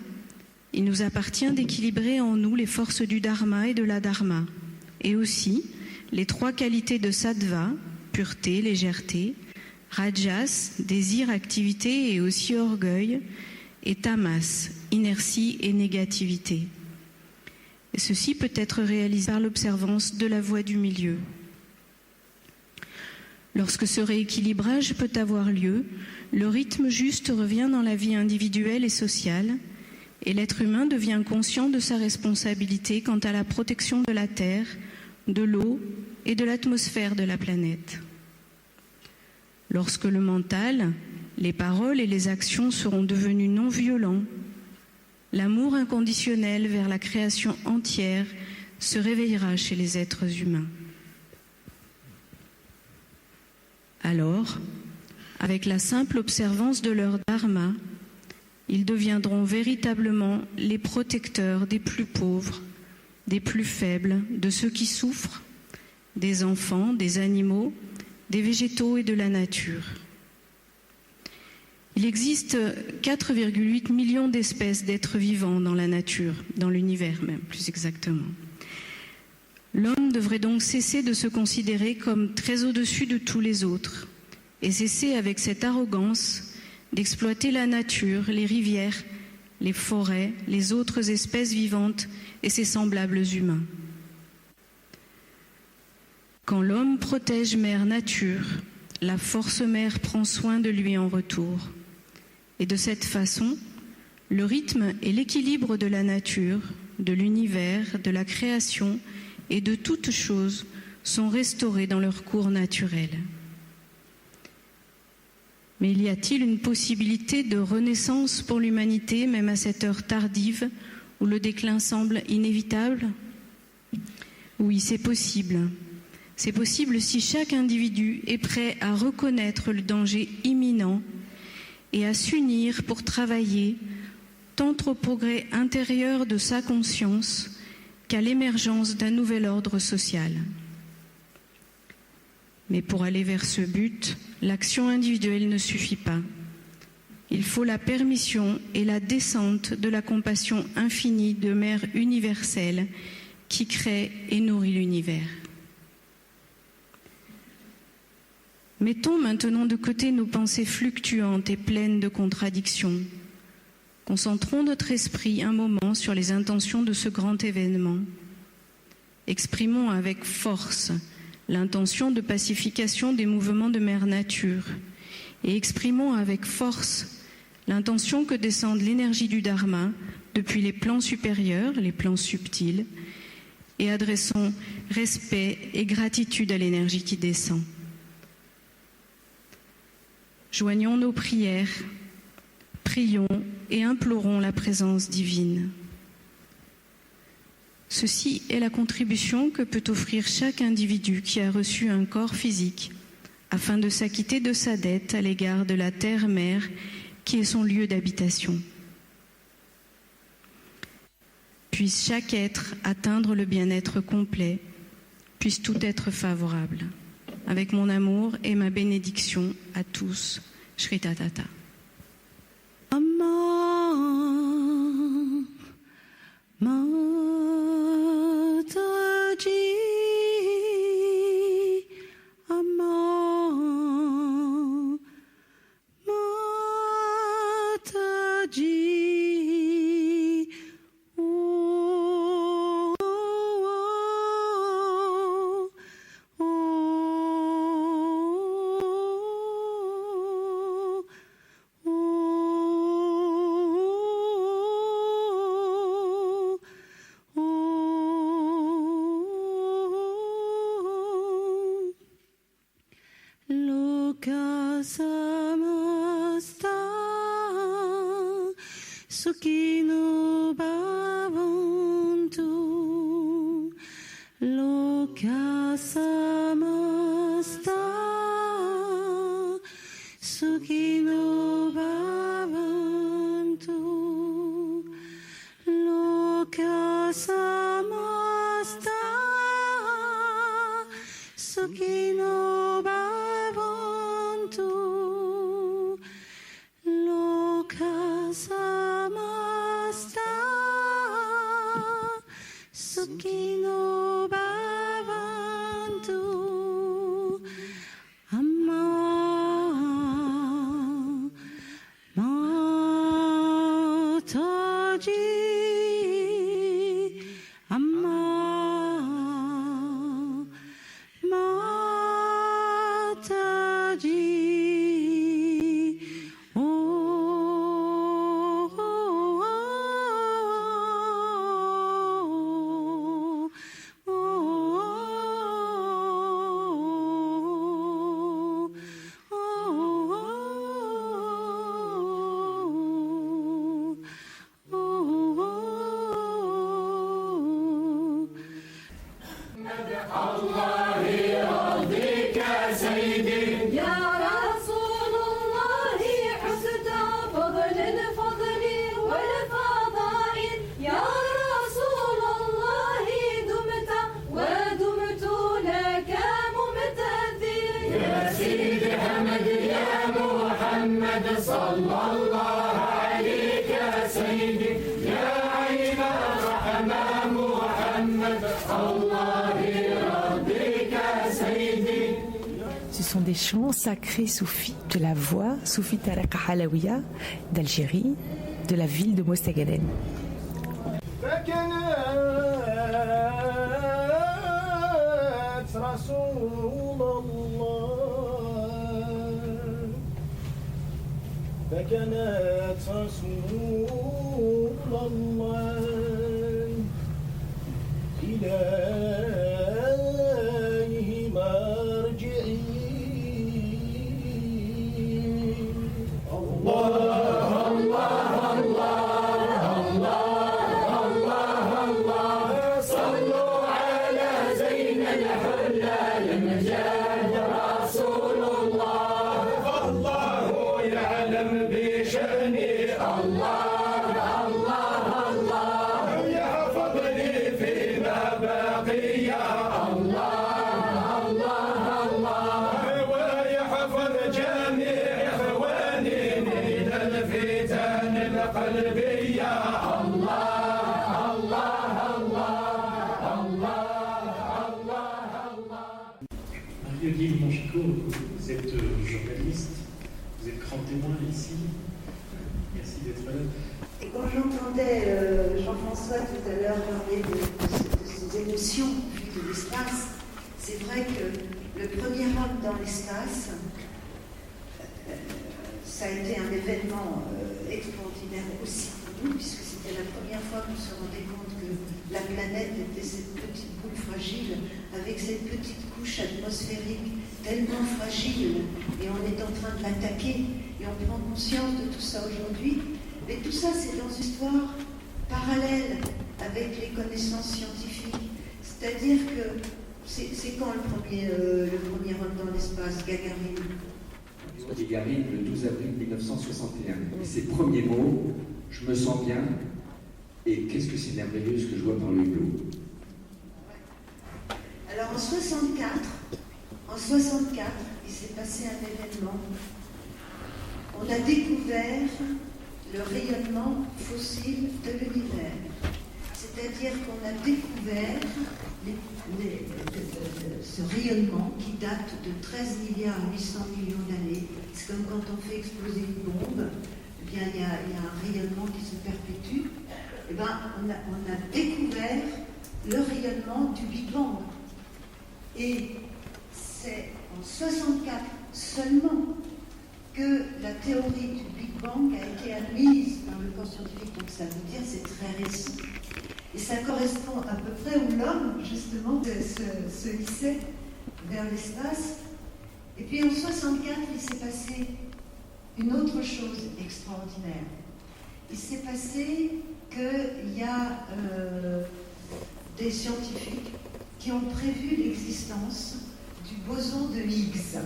il nous appartient d'équilibrer en nous les forces du Dharma et de l'Adharma, et aussi les 3 qualités de sattva, pureté, légèreté, rajas, désir, activité et aussi orgueil, et tamas, inertie et négativité. Et ceci peut être réalisé par l'observance de la voie du milieu. Lorsque ce rééquilibrage peut avoir lieu, le rythme juste revient dans la vie individuelle et sociale, et l'être humain devient conscient de sa responsabilité quant à la protection de la terre, de l'eau et de l'atmosphère de la planète. Lorsque le mental, les paroles et les actions seront devenus non violents, l'amour inconditionnel vers la création entière se réveillera chez les êtres humains. Alors, avec la simple observance de leur dharma, ils deviendront véritablement les protecteurs des plus pauvres, des plus faibles, de ceux qui souffrent, des enfants, des animaux, des végétaux et de la nature. Il existe 4,8 millions d'espèces d'êtres vivants dans la nature, dans l'univers même, plus exactement. L'homme devrait donc cesser de se considérer comme très au-dessus de tous les autres et cesser avec cette arrogance d'exploiter la nature, les rivières, les forêts, les autres espèces vivantes et ses semblables humains. Quand l'homme protège Mère Nature, la force mère prend soin de lui en retour. Et de cette façon, le rythme et l'équilibre de la nature, de l'univers, de la création et de toutes choses sont restaurés dans leur cours naturel. Mais y a-t-il une possibilité de renaissance pour l'humanité, même à cette heure tardive où le déclin semble inévitable? Oui, c'est possible. C'est possible si chaque individu est prêt à reconnaître le danger imminent et à s'unir pour travailler tant au progrès intérieur de sa conscience qu'à l'émergence d'un nouvel ordre social. Mais pour aller vers ce but, l'action individuelle ne suffit pas. Il faut la permission et la descente de la compassion infinie de Mère universelle qui crée et nourrit l'univers. Mettons maintenant de côté nos pensées fluctuantes et pleines de contradictions. Concentrons notre esprit un moment sur les intentions de ce grand événement. Exprimons avec force l'intention de pacification des mouvements de Mère Nature et exprimons avec force l'intention que descende l'énergie du Dharma depuis les plans supérieurs, les plans subtils, et adressons respect et gratitude à l'énergie qui descend. Joignons nos prières, prions et implorons la présence divine. Ceci est la contribution que peut offrir chaque individu qui a reçu un corps physique afin de s'acquitter de sa dette à l'égard de la terre-mère qui est son lieu d'habitation. Puisse chaque être atteindre le bien-être complet, puisse tout être favorable. Avec mon amour et ma bénédiction à tous. Shri Tatata. Sukhino bhavantu loka samasta Sukhino bhavantu loka samasta Sukhino bhavantu loka samasta Sukhino bhavantu Amma Mataji Amma Mataji سيدي يا عين الرحمن محمد الله يرضيك سيدي. Ce sont des chants sacrés soufis, de la voix Soufi Tarek Halawiya d'Algérie, de la ville de Mostagaden. فكانت رسول الله إليه مرجعي الله الله الله الله الله الله صلوا على زين الحلى المجاد رسول الله فالله يعلم بشأني الله الله الله يحفظني فيما بقي الله الله الله ويحفظ جميع إخواني من الفتن القلبية الله الله الله الله. Marie-Odile Monchico, vous êtes journaliste, vous êtes grand témoin ici. Merci d'être là. Et quand j'entendais Jean-François tout à l'heure parler de ces émotions de l'espace, c'est vrai que le premier homme dans l'espace, ça a été un événement extraordinaire aussi pour nous, puisque c'était la première fois qu'on se rendait compte que la planète était cette petite boule fragile, avec cette petite couche atmosphérique tellement fragile, et on est en train de l'attaquer, et on prend conscience de tout ça aujourd'hui. Mais tout ça, c'est dans une histoire parallèle avec les connaissances scientifiques. C'est-à-dire que c'est quand le premier homme dans l'espace, Gagarin? Gagarin, le 12 avril 1961. Et ses premiers mots, je me sens bien, et qu'est-ce que c'est merveilleux ce que je vois par le hublot. Alors en 64, il s'est passé un événement. On a découvert le rayonnement fossile de l'univers. C'est-à-dire qu'on a découvert ce rayonnement qui date de 13 milliards 800 millions d'années. C'est comme quand on fait exploser une bombe, eh bien, il y a un rayonnement qui se perpétue. Eh bien, on a découvert le rayonnement du Big Bang. Et c'est en 64 seulement que la théorie du Big Bang a été admise dans le corps scientifique. Donc ça veut dire c'est très récent. Et ça correspond à peu près où l'homme, justement, se hissait vers l'espace. Et puis en 64, il s'est passé une autre chose extraordinaire. Il s'est passé qu'il y a des scientifiques qui ont prévu l'existence du boson de Higgs,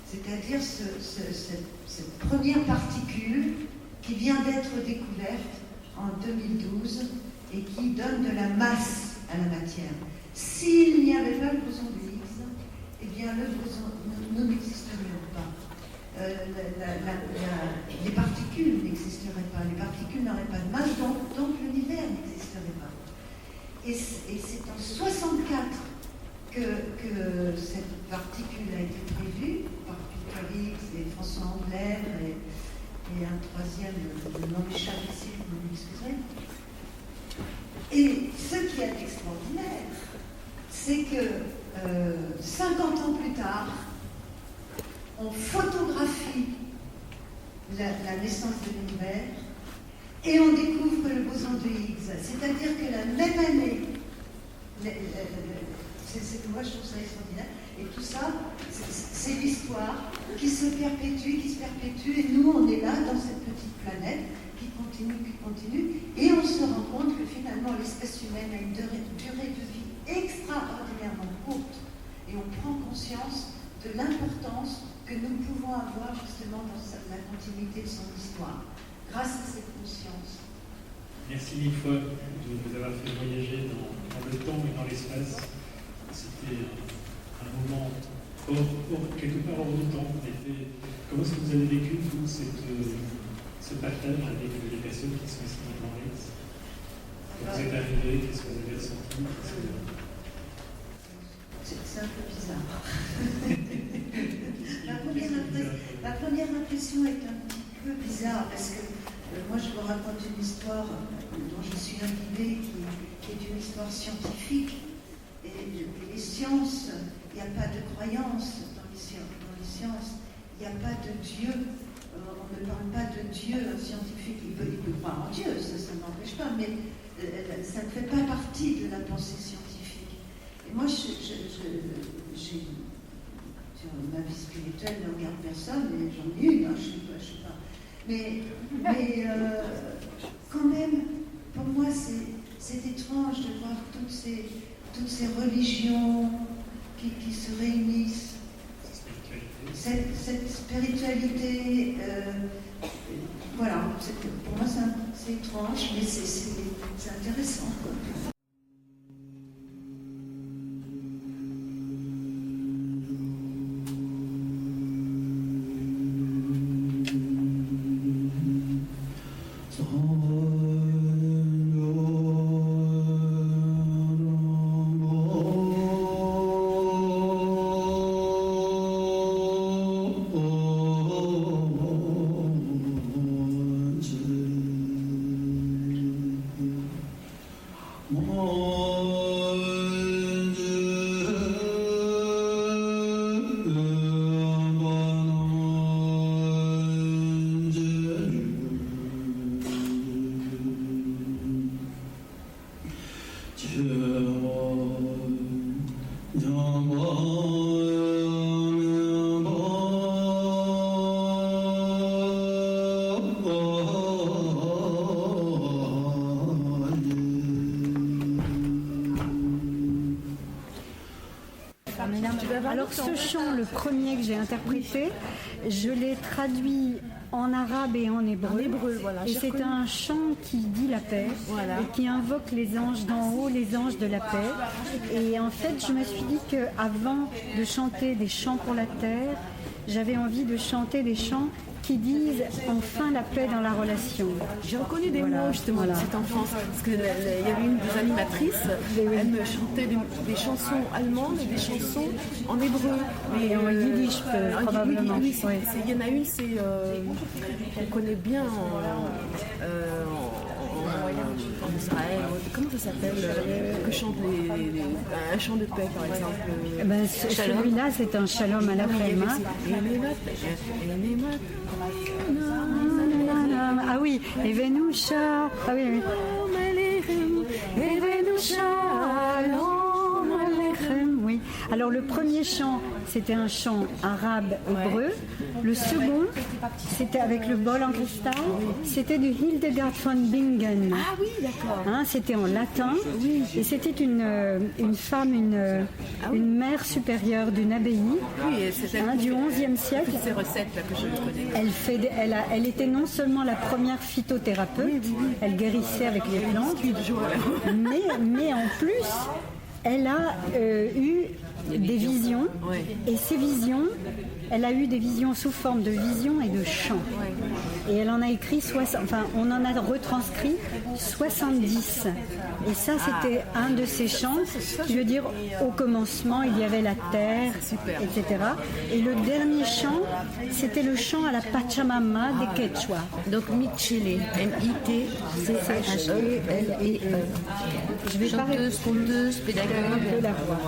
c'est-à-dire cette première particule qui vient d'être découverte en 2012 et qui donne de la masse à la matière. S'il n'y avait pas le boson de Higgs, eh bien le boson, nous n'existerions pas. Les particules n'existeraient pas, les particules n'auraient pas de masse, donc l'univers n'existerait pas. Et c'est en 64 que cette particule a été prévue par Peter Higgs et François Ambler et un troisième, le nom m'échappe ici, vous m'excuserez. Et ce qui est extraordinaire, c'est que 50 ans plus tard, on photographie la naissance de l'univers et on découvre le boson de Higgs. C'est-à-dire que la même année, moi je trouve ça extraordinaire, et tout ça, c'est l'histoire qui se perpétue, et nous on est là dans cette petite planète qui continue, et on se rend compte que finalement l'espèce humaine a une durée de vie extraordinairement courte, et on prend conscience de l'importance que nous pouvons avoir justement dans la continuité de son histoire, grâce à cette conscience. Merci mille fois de nous avoir fait voyager dans le temps et dans l'espace. C'était un moment quelque part hors du temps. Comment est-ce que vous avez vécu tout ce partage avec les personnes qui sont ici? arrivé? Qu'est-ce que vous avez ressenti? C'est un peu bizarre. La première impression est un petit peu bizarre parce que moi je vous raconte une histoire dont je suis imbibée qui est une histoire scientifique. Et les sciences, il n'y a pas de croyance dans les sciences, il n'y a pas de Dieu. On ne parle pas de Dieu, un scientifique, il peut croire en Dieu, ça ne m'empêche pas, mais ça ne fait pas partie de la pensée scientifique. Et moi, sur ma vie spirituelle, ne regarde personne, et j'en ai une, je sais pas. Mais quand même, pour moi, c'est étrange de voir toutes ces religions qui se réunissent. Cette spiritualité, voilà, pour moi c'est étrange, mais c'est intéressant. Alors ce chant, le premier que j'ai interprété, je l'ai traduit en arabe et en hébreu. Voilà. Et c'est un chant qui dit la paix, voilà, et qui invoque les anges d'en haut, les anges de la paix. Et en fait, je me suis dit qu'avant de chanter des chants pour la terre, j'avais envie de chanter des chants qui disent enfin la paix dans la relation. J'ai reconnu des mots justement de cette enfance, parce qu'il y avait une des animatrices, elle me chantait des chansons allemandes et des chansons en hébreu. Et en yiddish probablement. Oui, il y en a une, qu'on connaît bien en Israël. Comment ça s'appelle que chante un chant de paix par exemple? Celui-là c'est un shalom à la Khema. Ah oui, Evenusha. Ah oui. Oui. Alors le premier chant, c'était un chant arabe hébreu. Le second, c'était avec le bol en cristal. C'était du Hildegard von Bingen. Ah oui, d'accord. C'était en latin. Oui. Et c'était une femme, une mère supérieure d'une abbaye, du XIe siècle. Ces recettes là que je connais. Elle était non seulement la première phytothérapeute, elle guérissait avec les plantes, mais en plus, elle a eu des visions, et ces visions, elle a eu des visions sous forme de visions et de chants. Et elle en a écrit, on en a retranscrit 70. Et ça, c'était un de ces chants qui veut dire au commencement, il y avait la terre, etc. Et le dernier chant, c'était le chant à la Pachamama des Quechua. Donc Michele, M-I-T-C-H-E-L-E-E. Je vais chanteuse, conteuse, pédagogue de la voix.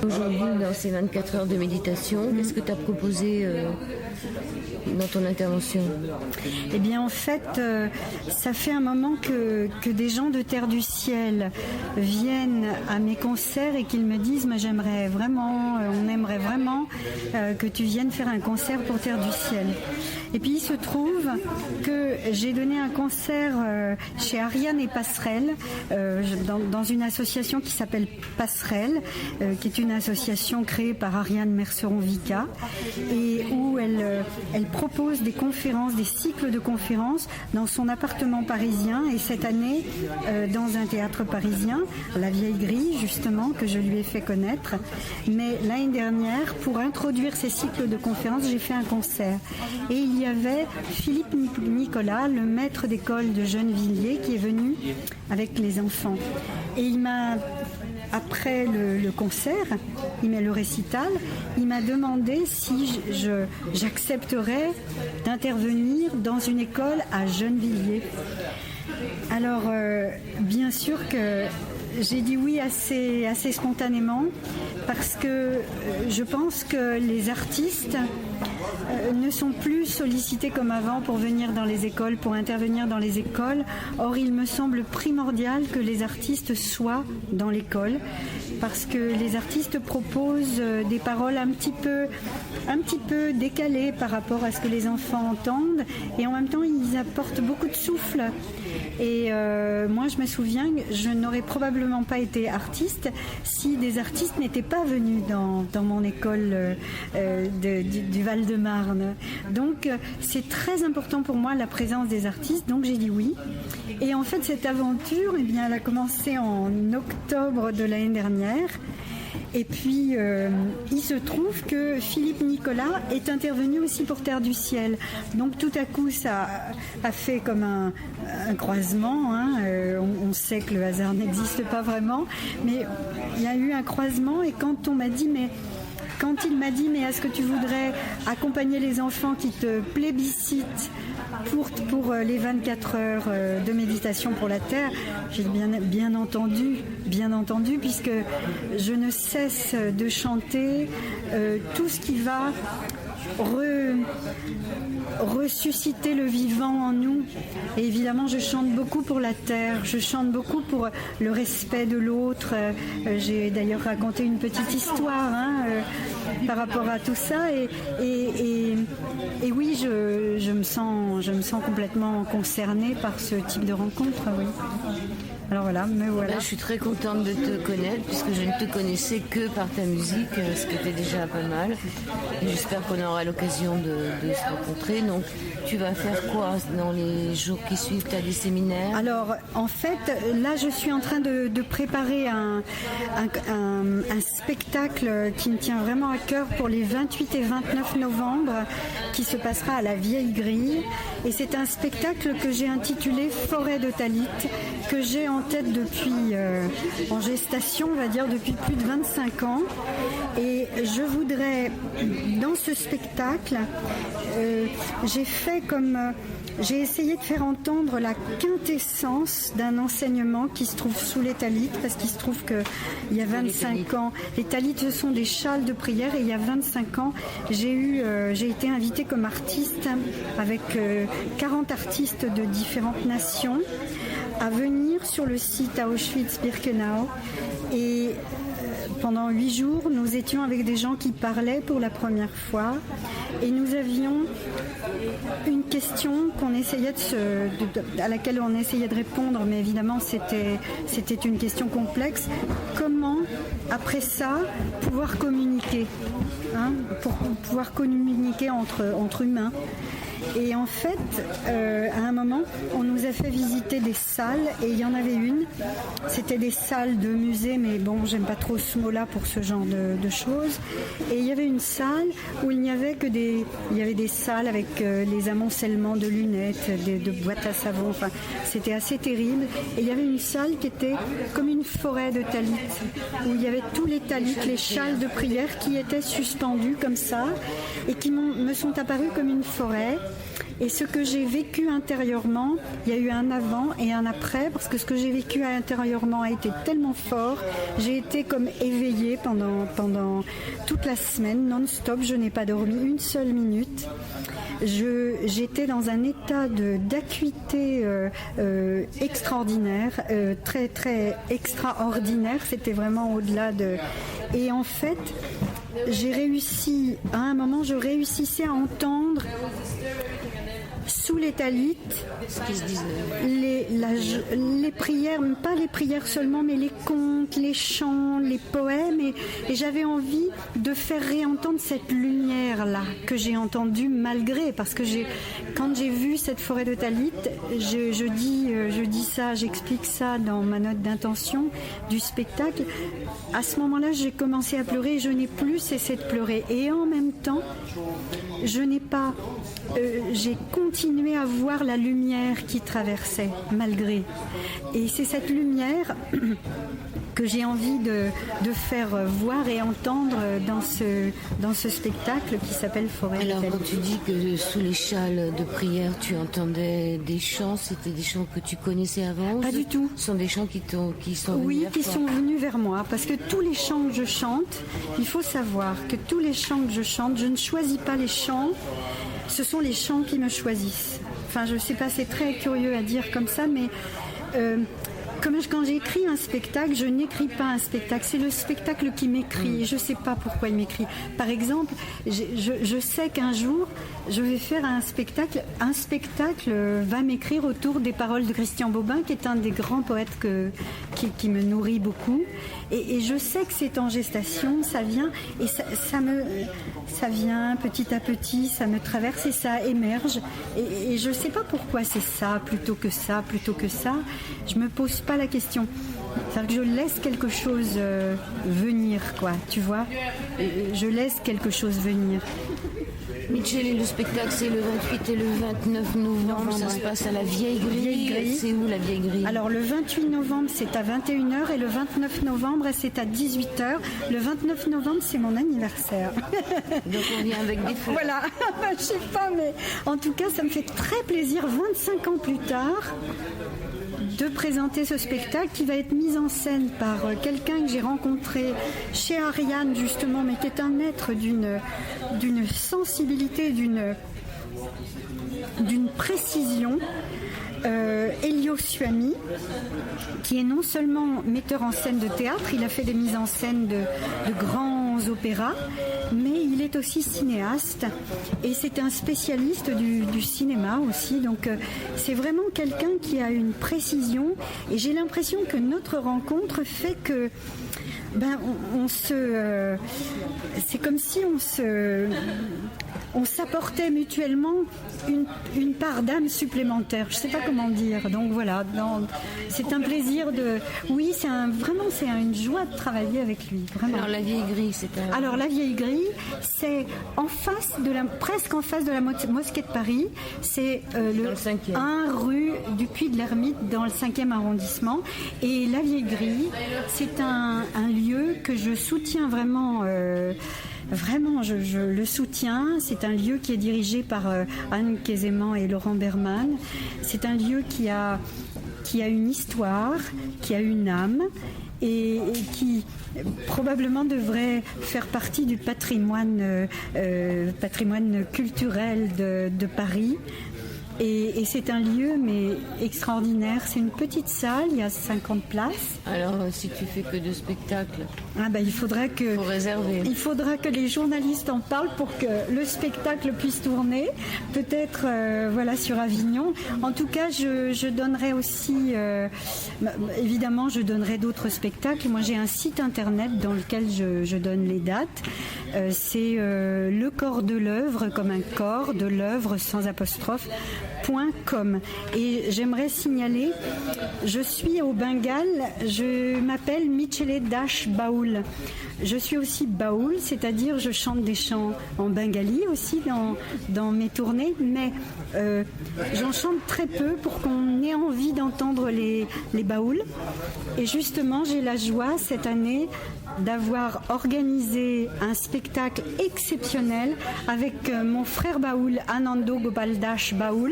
Aujourd'hui, dans ces 24 heures de méditation, qu'est-ce que tu as proposé dans ton intervention? Eh bien, en fait, ça fait un moment que des gens de Terre du Ciel viennent à mes concerts et qu'ils me disent, mais j'aimerais vraiment, on aimerait vraiment que tu viennes faire un concert pour Terre du Ciel. Et puis il se trouve que j'ai donné un concert chez Ariane et Passerelle, dans une association qui s'appelle Passerelle, qui est une association créée par Ariane Merceron-Vica, et où elle propose des conférences, des cycles de conférences dans son appartement parisien, et cette année dans un théâtre parisien, La Vieille Grille justement, que je lui ai fait connaître. Mais l'année dernière, pour introduire ces cycles de conférences, j'ai fait un concert. Et il y y avait Philippe Nicolas, le maître d'école de Gennevilliers, qui est venu avec les enfants. Et il m'a, après le concert, le récital, il m'a demandé si j'accepterais d'intervenir dans une école à Gennevilliers. Alors, bien sûr que j'ai dit oui assez spontanément, parce que je pense que les artistes ne sont plus sollicités comme avant pour venir dans les écoles, pour intervenir dans les écoles. Or, il me semble primordial que les artistes soient dans l'école, parce que les artistes proposent des paroles un petit peu décalées par rapport à ce que les enfants entendent, et en même temps, ils apportent beaucoup de souffle. Et moi, je me souviens que je n'aurais probablement pas été artiste si des artistes n'étaient pas venus dans mon école du Val-de-Marne. Donc, c'est très important pour moi la présence des artistes, donc j'ai dit oui. Et en fait, cette aventure, eh bien, elle a commencé en octobre de l'année dernière. Et puis, il se trouve que Philippe Nicolas est intervenu aussi pour Terre du Ciel. Donc, tout à coup, ça a fait comme un croisement. Hein. On sait que le hasard n'existe pas vraiment, mais il y a eu un croisement. Et quand il m'a dit, mais est-ce que tu voudrais accompagner les enfants qui te plébiscitent pour les 24 heures de méditation pour la Terre, j'ai bien entendu, puisque je ne cesse de chanter tout ce qui va ressusciter le vivant en nous. Et évidemment, je chante beaucoup pour la terre, je chante beaucoup pour le respect de l'autre. J'ai d'ailleurs raconté une petite histoire par rapport à tout ça. Et oui, je me sens complètement concernée par ce type de rencontre. Oui. Alors voilà, me voilà. Là, je suis très contente de te connaître, puisque je ne te connaissais que par ta musique, ce qui était déjà pas mal. Et j'espère qu'on aura l'occasion de se rencontrer. Donc, tu vas faire quoi dans les jours qui suivent? Tu as des séminaires? Alors, en fait, là, je suis en train de préparer un spectacle qui me tient vraiment à cœur pour les 28 et 29 novembre, qui se passera à la Vieille Grille. Et c'est un spectacle que j'ai intitulé Forêt de Talit, que j'ai en tête depuis, en gestation, on va dire, depuis plus de 25 ans. Et je voudrais, dans ce spectacle, j'ai essayé de faire entendre la quintessence d'un enseignement qui se trouve sous les talits, parce qu'il se trouve qu'il y a 25 ans, les talits, ce sont des châles de prière, et il y a 25 ans, j'ai été invitée comme artiste avec 40 artistes de différentes nations à venir sur le site à Auschwitz-Birkenau. Et pendant 8 jours, nous étions avec des gens qui parlaient pour la première fois, et nous avions une question à laquelle on essayait de répondre, mais évidemment c'était une question complexe. Comment, après ça, pouvoir communiquer, pour pouvoir communiquer entre humains? Et en fait, à un moment, on nous a fait visiter des salles, et il y en avait une. C'était des salles de musée, mais bon, j'aime pas trop ce mot-là pour ce genre de choses. Et il y avait une salle où il y avait des salles avec les amoncellements de lunettes, de boîtes à savon. Enfin, c'était assez terrible. Et il y avait une salle qui était comme une forêt de talit, où il y avait tous les talits, les châles de prière qui étaient suspendus comme ça, et qui me sont apparus comme une forêt. Et ce que j'ai vécu intérieurement, il y a eu un avant et un après, parce que ce que j'ai vécu intérieurement a été tellement fort. J'ai été comme éveillée pendant toute la semaine, non-stop. Je n'ai pas dormi une seule minute. J'étais dans un état d'acuité extraordinaire, très très extraordinaire. C'était vraiment au-delà de... Et en fait, à un moment, je réussissais à entendre sous les talits les prières, pas les prières seulement, mais les contes, les chants, les poèmes, et j'avais envie de faire réentendre cette lumière-là que j'ai entendue malgré, parce que quand j'ai vu cette forêt de talit, je dis ça, j'explique ça dans ma note d'intention du spectacle. À ce moment-là, j'ai commencé à pleurer et je n'ai plus cessé de pleurer. Et en même temps, j'ai continué à voir la lumière qui traversait, malgré. Et c'est cette lumière que j'ai envie de faire voir et entendre dans ce spectacle qui s'appelle Forêt. Alors, quand tu dis que sous les châles de prière, tu entendais des chants, c'était des chants que tu connaissais avant? Pas du tout. Ce sont des chants qui sont venus Oui, qui sont venus vers moi. Parce que tous les chants que je chante, il faut savoir que tous les chants que je chante, je ne choisis pas les chants, ce sont les chants qui me choisissent. Enfin, je ne sais pas, c'est très curieux à dire comme ça, mais... quand j'écris un spectacle, je n'écris pas un spectacle, c'est le spectacle qui m'écrit. Je ne sais pas pourquoi il m'écrit. Par exemple, je sais qu'un jour, je vais faire un spectacle. Un spectacle va m'écrire autour des paroles de Christian Bobin, qui est un des grands poètes qui me nourrit beaucoup. Et je sais que c'est en gestation, ça vient, et ça vient petit à petit, ça me traverse et ça émerge. Et je ne sais pas pourquoi c'est ça, plutôt que ça, plutôt que ça. Je me pose pas la question. C'est-à-dire que je laisse quelque chose venir, quoi, tu vois. Je laisse quelque chose venir. Michel, le spectacle, c'est le 28 et le 29 novembre. Ça se passe à la Vieille Grille. C'est où la Vieille Grille? Alors, le 28 novembre, c'est à 21h et le 29 novembre, c'est à 18h. Le 29 novembre, c'est mon anniversaire. Donc, on vient avec des fleurs. Voilà. Je sais pas, mais en tout cas, ça me fait très plaisir, 25 ans plus tard, de présenter ce spectacle qui va être mis en scène par quelqu'un que j'ai rencontré chez Ariane, justement, mais qui est un être d'une sensibilité, d'une précision. Elio Suami, qui est non seulement metteur en scène de théâtre, il a fait des mises en scène de grands opéras, mais il est aussi cinéaste et c'est un spécialiste du cinéma aussi, donc c'est vraiment quelqu'un qui a une précision et j'ai l'impression que notre rencontre fait que c'est comme si on s'apportait mutuellement une part d'âme supplémentaire. Je ne sais pas comment dire. Donc voilà, c'est un plaisir de... Oui, c'est une joie de travailler avec lui. Vraiment. Alors la Vieille Grille, Alors la Vieille Grille, c'est presque en face de la mosquée de Paris. C'est le 1 rue du Puy de l'Ermite dans le 5e arrondissement. Et la Vieille Grille, c'est un lieu que je soutiens vraiment... Vraiment, je le soutiens. C'est un lieu qui est dirigé par Anne Kézéman et Laurent Berman. C'est un lieu qui a une histoire, qui a une âme et qui probablement devrait faire partie du patrimoine culturel de Paris. Et c'est un lieu mais extraordinaire. C'est une petite salle, il y a 50 places. Alors si tu fais que de spectacles, il faudra que... Faut réserver. Il faudra que les journalistes en parlent pour que le spectacle puisse tourner. Peut-être sur Avignon. En tout cas, je donnerai aussi... évidemment, je donnerai d'autres spectacles. Moi, j'ai un site internet dans lequel je donne les dates. C'est le corps de l'œuvre, comme un corps de l'œuvre sans apostrophe. .com. Et j'aimerais signaler, je suis au Bengale, je m'appelle Michele Dash Baoul. Je suis aussi baoul, c'est-à-dire je chante des chants en bengali aussi dans mes tournées, mais j'en chante très peu pour qu'on ait envie d'entendre les baouls. Et justement, j'ai la joie cette année d'avoir organisé un spectacle exceptionnel avec mon frère baoul Anando Gobaldash Baoul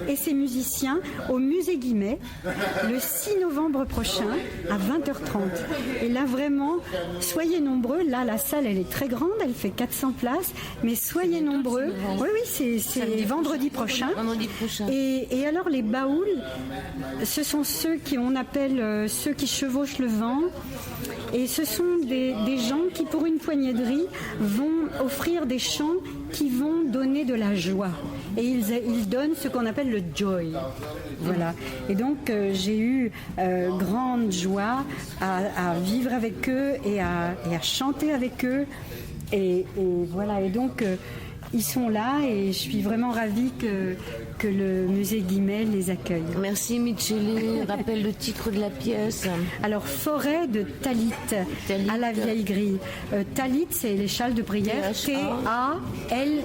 et ses musiciens au Musée Guimet le 6 novembre prochain à 20h30. Et là vraiment, soyez nombreux. Là, la salle, elle est très grande, elle fait 400 places, mais soyez nombreux. Oui, c'est vendredi prochain. Et alors, les baouls, ce sont ceux on appelle ceux qui chevauchent le vent. Et ce sont des gens qui, pour une poignée de riz, vont offrir des chants qui vont donner de la joie. Et ils donnent ce qu'on appelle le joy. Voilà. Et donc, j'ai eu grande joie à vivre avec eux et à chanter avec eux. Et voilà. Et donc, ils sont là et je suis vraiment ravie que le musée Guimet les accueille. Merci Micheli. Rappelle le titre de la pièce. Alors, Forêt de Talit, à la vieille grille. Talit, c'est les châles de prière. T-A-L-I-T-H-S.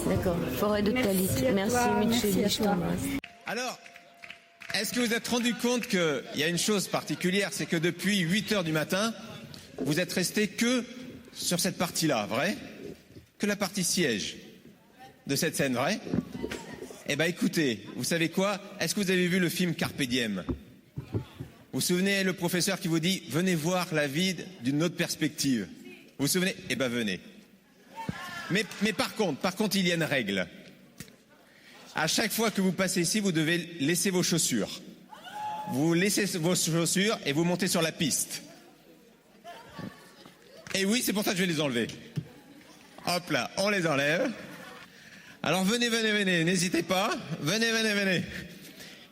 D'accord, Forêt de Talit. Merci Micheli, je t'embrasse. Alors, est-ce que vous êtes rendu compte qu'il y a une chose particulière, c'est que depuis 8 heures du matin, vous êtes resté que sur cette partie-là, vrai? Que la partie siège de cette scène, vrai? Eh bien écoutez, vous savez quoi? Est-ce que vous avez vu le film Carpe Diem? Vous vous souvenez le professeur qui vous dit venez voir la vie d'une autre perspective? Vous vous souvenez? Eh bien venez. Mais par contre, il y a une règle. À chaque fois que vous passez ici, vous devez laisser vos chaussures. Vous laissez vos chaussures et vous montez sur la piste. Et oui, c'est pour ça que je vais les enlever. Hop là, on les enlève. Alors venez, n'hésitez pas. Venez.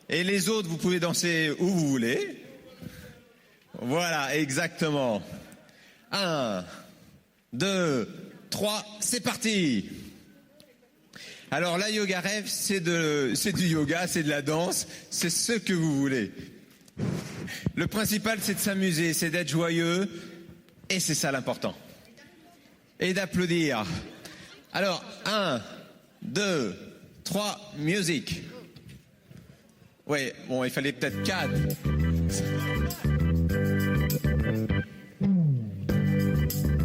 Et les autres, vous pouvez danser où vous voulez. Voilà, exactement. 1, 2, 3, c'est parti. Alors la yoga rêve, c'est du yoga, c'est de la danse, c'est ce que vous voulez. Le principal, c'est de s'amuser, c'est d'être joyeux, et c'est ça l'important. Et d'applaudir. Alors, 1, 2, 3, musique. Ouais, bon, il fallait peut-être 4.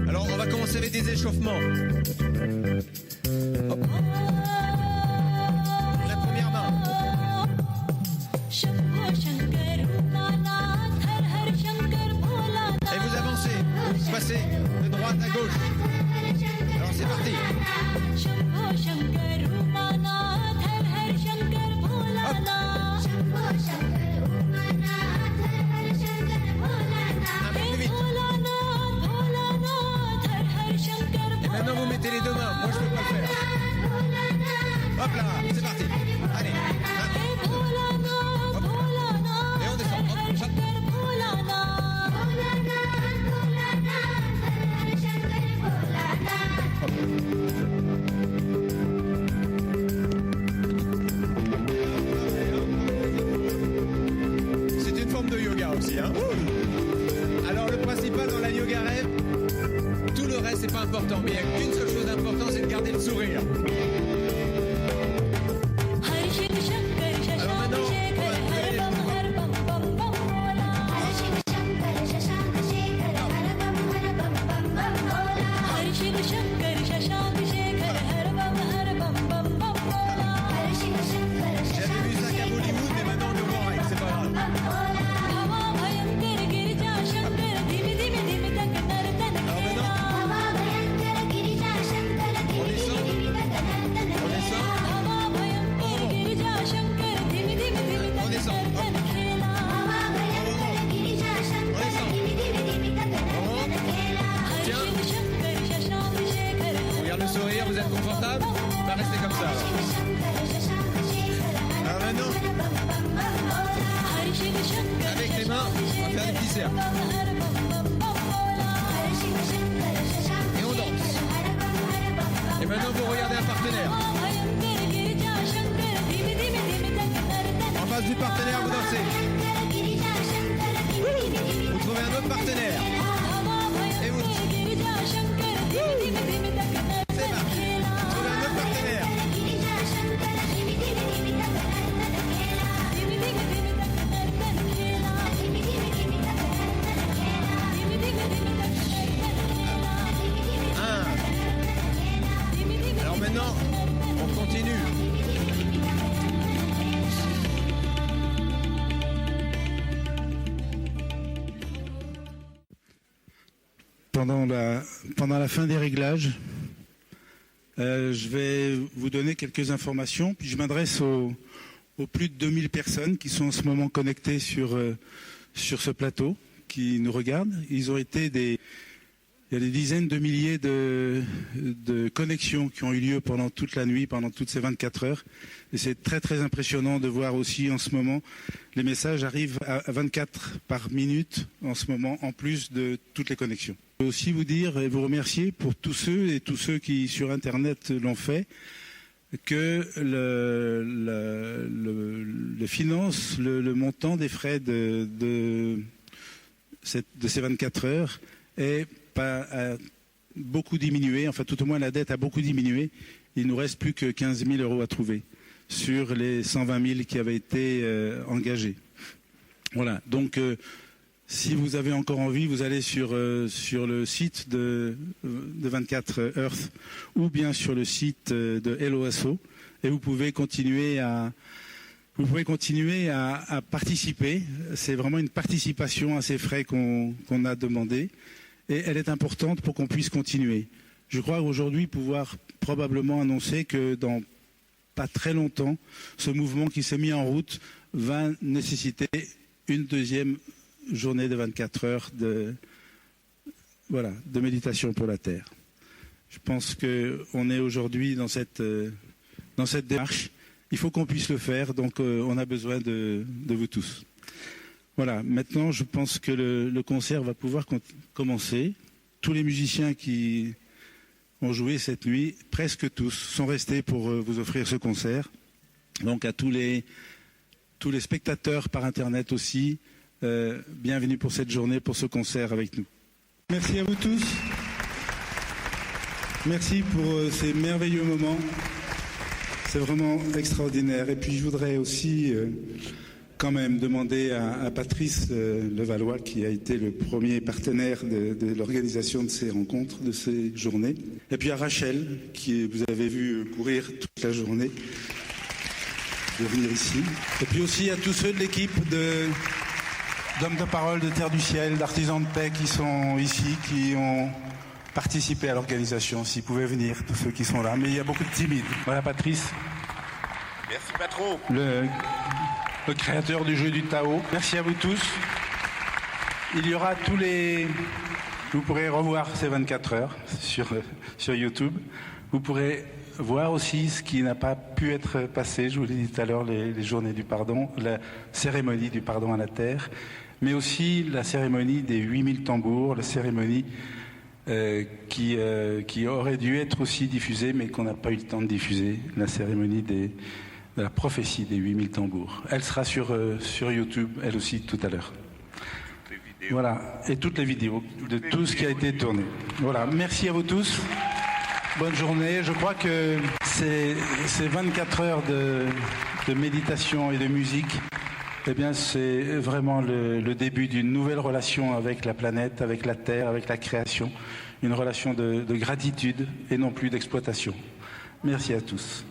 Alors, on va commencer avec des échauffements. Hop. La première main. Et vous avancez, vous passez de droite à gauche. Alors c'est parti. Hop. Un peu plus vite. Et maintenant vous mettez les deux mains. Moi je peux pas le faire. Hop là, c'est parti. Allez. Hop. Et on descend. Hop. C'est une forme de yoga aussi, hein. Alors le principal dans la yoga rêve, tout le reste c'est pas important, mais il n'y a qu'une seule chose importante, c'est de garder le sourire. Alors maintenant, j'avais vu ça qu'à Bollywood, mais maintenant on le voit, c'est pas grave. Sourire, vous êtes confortable? Bah restez comme ça. Alors maintenant, avec les mains, on va faire des petits cercles. Et on danse. Et maintenant, vous regardez un partenaire. En face du partenaire, vous dansez. Vous trouvez un autre partenaire. Et vous... C'est parti. Trouvez un autre partenaire. Alors maintenant, on continue. Pendant la fin des réglages, je vais vous donner quelques informations, puis je m'adresse aux plus de 2000 personnes qui sont en ce moment connectées sur ce plateau, qui nous regardent. Il y a des dizaines de milliers de connexions qui ont eu lieu pendant toute la nuit, pendant toutes ces 24 heures. Et c'est très très impressionnant de voir aussi en ce moment, les messages arrivent à 24 par minute en ce moment, en plus de toutes les connexions. Je peux aussi vous dire et vous remercier pour tous ceux qui sur Internet l'ont fait, que le finance le montant des frais de ces 24 heures a beaucoup diminué, enfin tout au moins la dette a beaucoup diminué. Il ne nous reste plus que 15 000 euros à trouver sur les 120 000 qui avaient été engagés. Voilà, donc si vous avez encore envie, vous allez sur le site de 24 Earth ou bien sur le site de LOASO et vous pouvez continuer à participer. C'est vraiment une participation à ces frais qu'on a demandé et elle est importante pour qu'on puisse continuer. Je crois aujourd'hui pouvoir probablement annoncer que dans pas très longtemps, ce mouvement qui s'est mis en route va nécessiter une deuxième journée de 24 heures de méditation pour la Terre. Je pense qu'on est aujourd'hui dans cette démarche. Il faut qu'on puisse le faire, donc on a besoin de vous tous. Voilà, maintenant je pense que le concert va pouvoir commencer. Tous les musiciens qui ont joué cette nuit, presque tous, sont restés pour vous offrir ce concert. Donc à tous les spectateurs par Internet aussi, bienvenue pour cette journée, pour ce concert avec nous. Merci à vous tous. Merci pour ces merveilleux moments. C'est vraiment extraordinaire. Et puis je voudrais aussi quand même demander à Patrice Levallois, qui a été le premier partenaire de l'organisation de ces rencontres, de ces journées. Et puis à Rachel, qui vous avez vu courir toute la journée, de venir ici. Et puis aussi à tous ceux de l'équipe d'Hommes de Parole, de Terre du Ciel, d'Artisans de Paix qui sont ici, qui ont participé à l'organisation. S'ils pouvaient venir, tous ceux qui sont là. Mais il y a beaucoup de timides. Voilà Patrice. Merci patron. Le créateur du jeu du Tao. Merci à vous tous. Il y aura vous pourrez revoir ces 24 heures sur YouTube. Vous pourrez voir aussi ce qui n'a pas pu être passé. Je vous l'ai dit tout à l'heure, les journées du pardon, la cérémonie du pardon à la terre, mais aussi la cérémonie des 8000 tambours, la cérémonie qui aurait dû être aussi diffusée, mais qu'on n'a pas eu le temps de diffuser, la cérémonie de la prophétie des 8000 tambours. Elle sera sur YouTube, elle aussi, tout à l'heure. Voilà, et toutes les vidéos de tout ce qui a été tourné. Voilà, merci à vous tous. Bonne journée. Je crois que ces 24 heures de méditation et de musique, eh bien, c'est vraiment le début d'une nouvelle relation avec la planète, avec la Terre, avec la création. Une relation de gratitude et non plus d'exploitation. Merci à tous.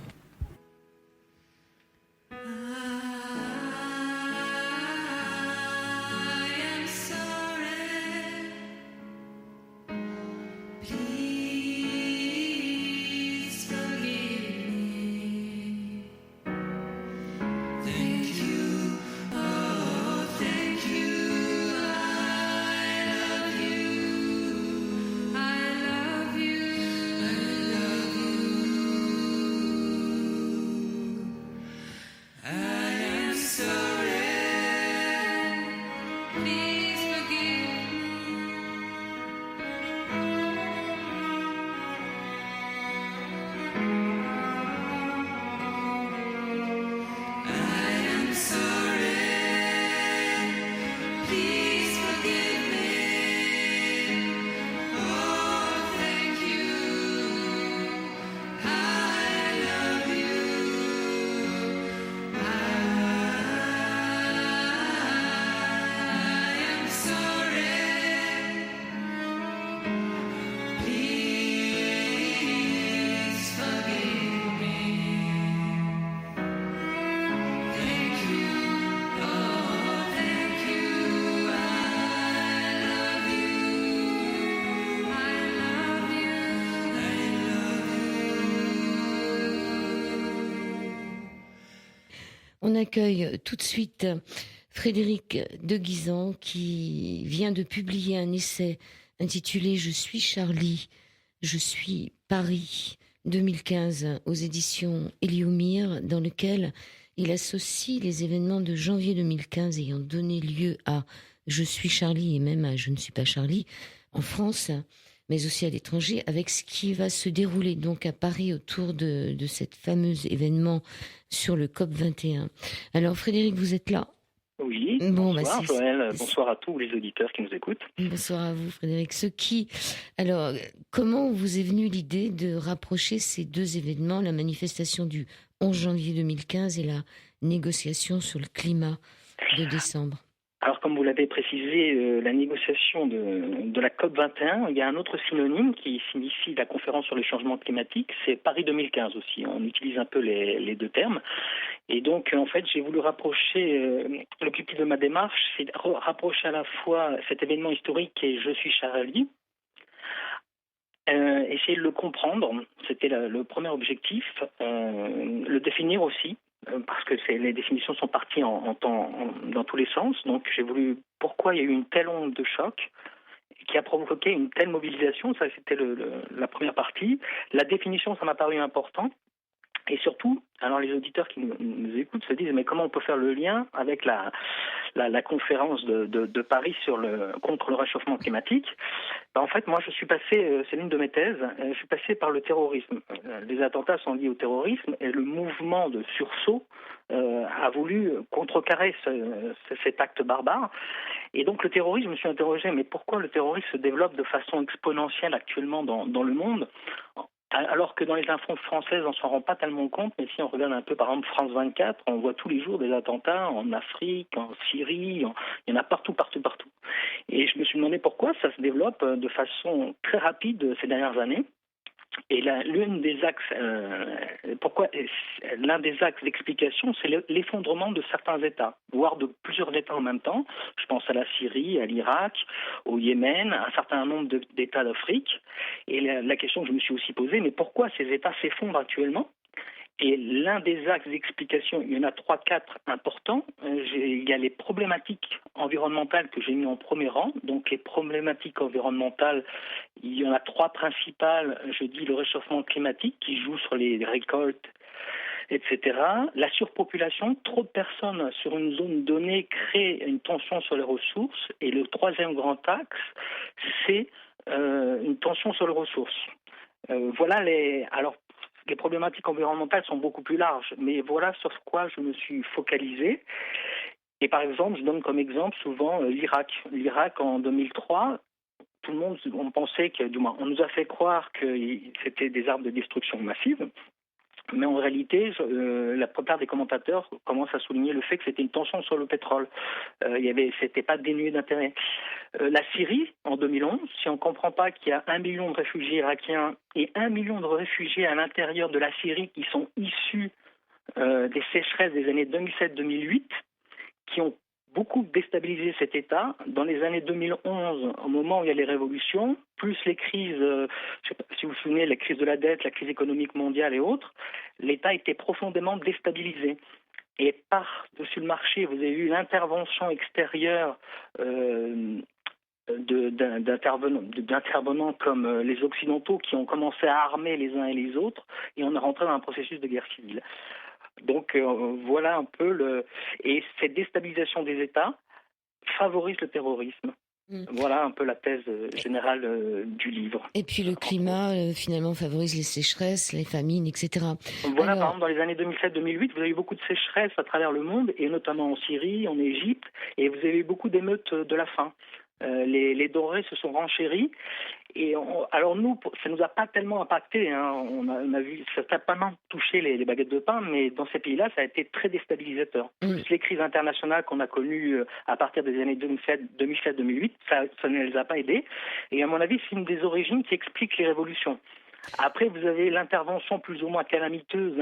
On accueille tout de suite Frédéric de Guisan qui vient de publier un essai intitulé « Je suis Charlie, je suis Paris » 2015 aux éditions Héliomyre, dans lequel il associe les événements de janvier 2015 ayant donné lieu à « Je suis Charlie » et même à « Je ne suis pas Charlie » en France, mais aussi à l'étranger, avec ce qui va se dérouler donc à Paris autour de cet fameux événement sur le COP21. Alors Frédéric, vous êtes là? Oui, bonsoir Joël, bonsoir à tous les auditeurs qui nous écoutent. Bonsoir à vous Frédéric. Alors, comment vous est venue l'idée de rapprocher ces deux événements, la manifestation du 11 janvier 2015 et la négociation sur le climat de décembre? Alors, comme vous l'avez précisé, la négociation de la COP21, il y a un autre synonyme qui signifie la conférence sur les changements climatiques, c'est Paris 2015 aussi. On utilise un peu les deux termes. Et donc, en fait, j'ai voulu rapprocher, l'objectif de ma démarche, c'est de rapprocher à la fois cet événement historique et Je suis Charlie, essayer de le comprendre, c'était le premier objectif, le définir aussi, parce que les définitions sont parties dans tous les sens. Donc j'ai voulu pourquoi il y a eu une telle onde de choc qui a provoqué une telle mobilisation. Ça, c'était la première partie. La définition, ça m'a paru important. Et surtout, alors les auditeurs qui nous écoutent se disent mais comment on peut faire le lien avec la conférence de Paris contre le réchauffement climatique? En fait, moi je suis passé, c'est l'une de mes thèses, je suis passé par le terrorisme. Les attentats sont liés au terrorisme et le mouvement de sursaut a voulu contrecarrer cet acte barbare. Et donc le terrorisme, je me suis interrogé, mais pourquoi le terrorisme se développe de façon exponentielle actuellement dans le monde ? Alors que dans les infos françaises, on ne s'en rend pas tellement compte, mais si on regarde un peu, par exemple, France 24, on voit tous les jours des attentats en Afrique, en Syrie, il y en a partout. Et je me suis demandé pourquoi ça se développe de façon très rapide ces dernières années. Et l'un des axes d'explication, c'est l'effondrement de certains États, voire de plusieurs États en même temps. Je pense à la Syrie, à l'Irak, au Yémen, à un certain nombre d'États d'Afrique. Et la question que je me suis aussi posée, mais pourquoi ces États s'effondrent actuellement ? Et l'un des axes d'explication, il y en a 3-4 importants. Il y a les problématiques environnementales que j'ai mis en premier rang. Donc les problématiques environnementales, il y en a 3 principales. Je dis le réchauffement climatique qui joue sur les récoltes, etc. La surpopulation, trop de personnes sur une zone donnée crée une tension sur les ressources. Et le 3e grand axe, c'est une tension sur les ressources. Alors, les problématiques environnementales sont beaucoup plus larges, mais voilà sur quoi je me suis focalisé. Et par exemple, je donne comme exemple souvent l'Irak. L'Irak en 2003, tout le monde, on pensait on nous a fait croire que c'était des armes de destruction massive. Mais en réalité, la plupart des commentateurs commencent à souligner le fait que c'était une tension sur le pétrole. C'était pas dénué d'intérêt. La Syrie, en 2011, si on ne comprend pas qu'il y a 1 million de réfugiés irakiens et 1 million de réfugiés à l'intérieur de la Syrie qui sont issus des sécheresses des années 2007-2008, qui ont beaucoup déstabilisé cet État. Dans les années 2011, au moment où il y a les révolutions, plus les crises, je ne sais pas si vous vous souvenez, la crise de la dette, la crise économique mondiale et autres, l'État était profondément déstabilisé. Et par-dessus le marché, vous avez eu l'intervention extérieure d'intervenants comme les Occidentaux qui ont commencé à armer les uns et les autres, et on est rentré dans un processus de guerre civile. Donc voilà un peu et cette déstabilisation des États favorise le terrorisme. Voilà un peu la thèse générale du livre. Et puis le climat finalement favorise les sécheresses, les famines, etc. Voilà, par exemple dans les années 2007-2008, vous avez eu beaucoup de sécheresses à travers le monde, et notamment en Syrie, en Égypte, et vous avez eu beaucoup d'émeutes de la faim. Les denrées se sont renchéries. Et alors nous, ça nous a pas tellement impacté. On a vu, ça n'a pas mal touché les baguettes de pain, mais dans ces pays-là, ça a été très déstabilisateur. Plus les crises internationales qu'on a connues à partir des années 2007-2008, ça ne les a pas aidés. Et à mon avis, c'est une des origines qui explique les révolutions. Après, vous avez l'intervention plus ou moins calamiteuse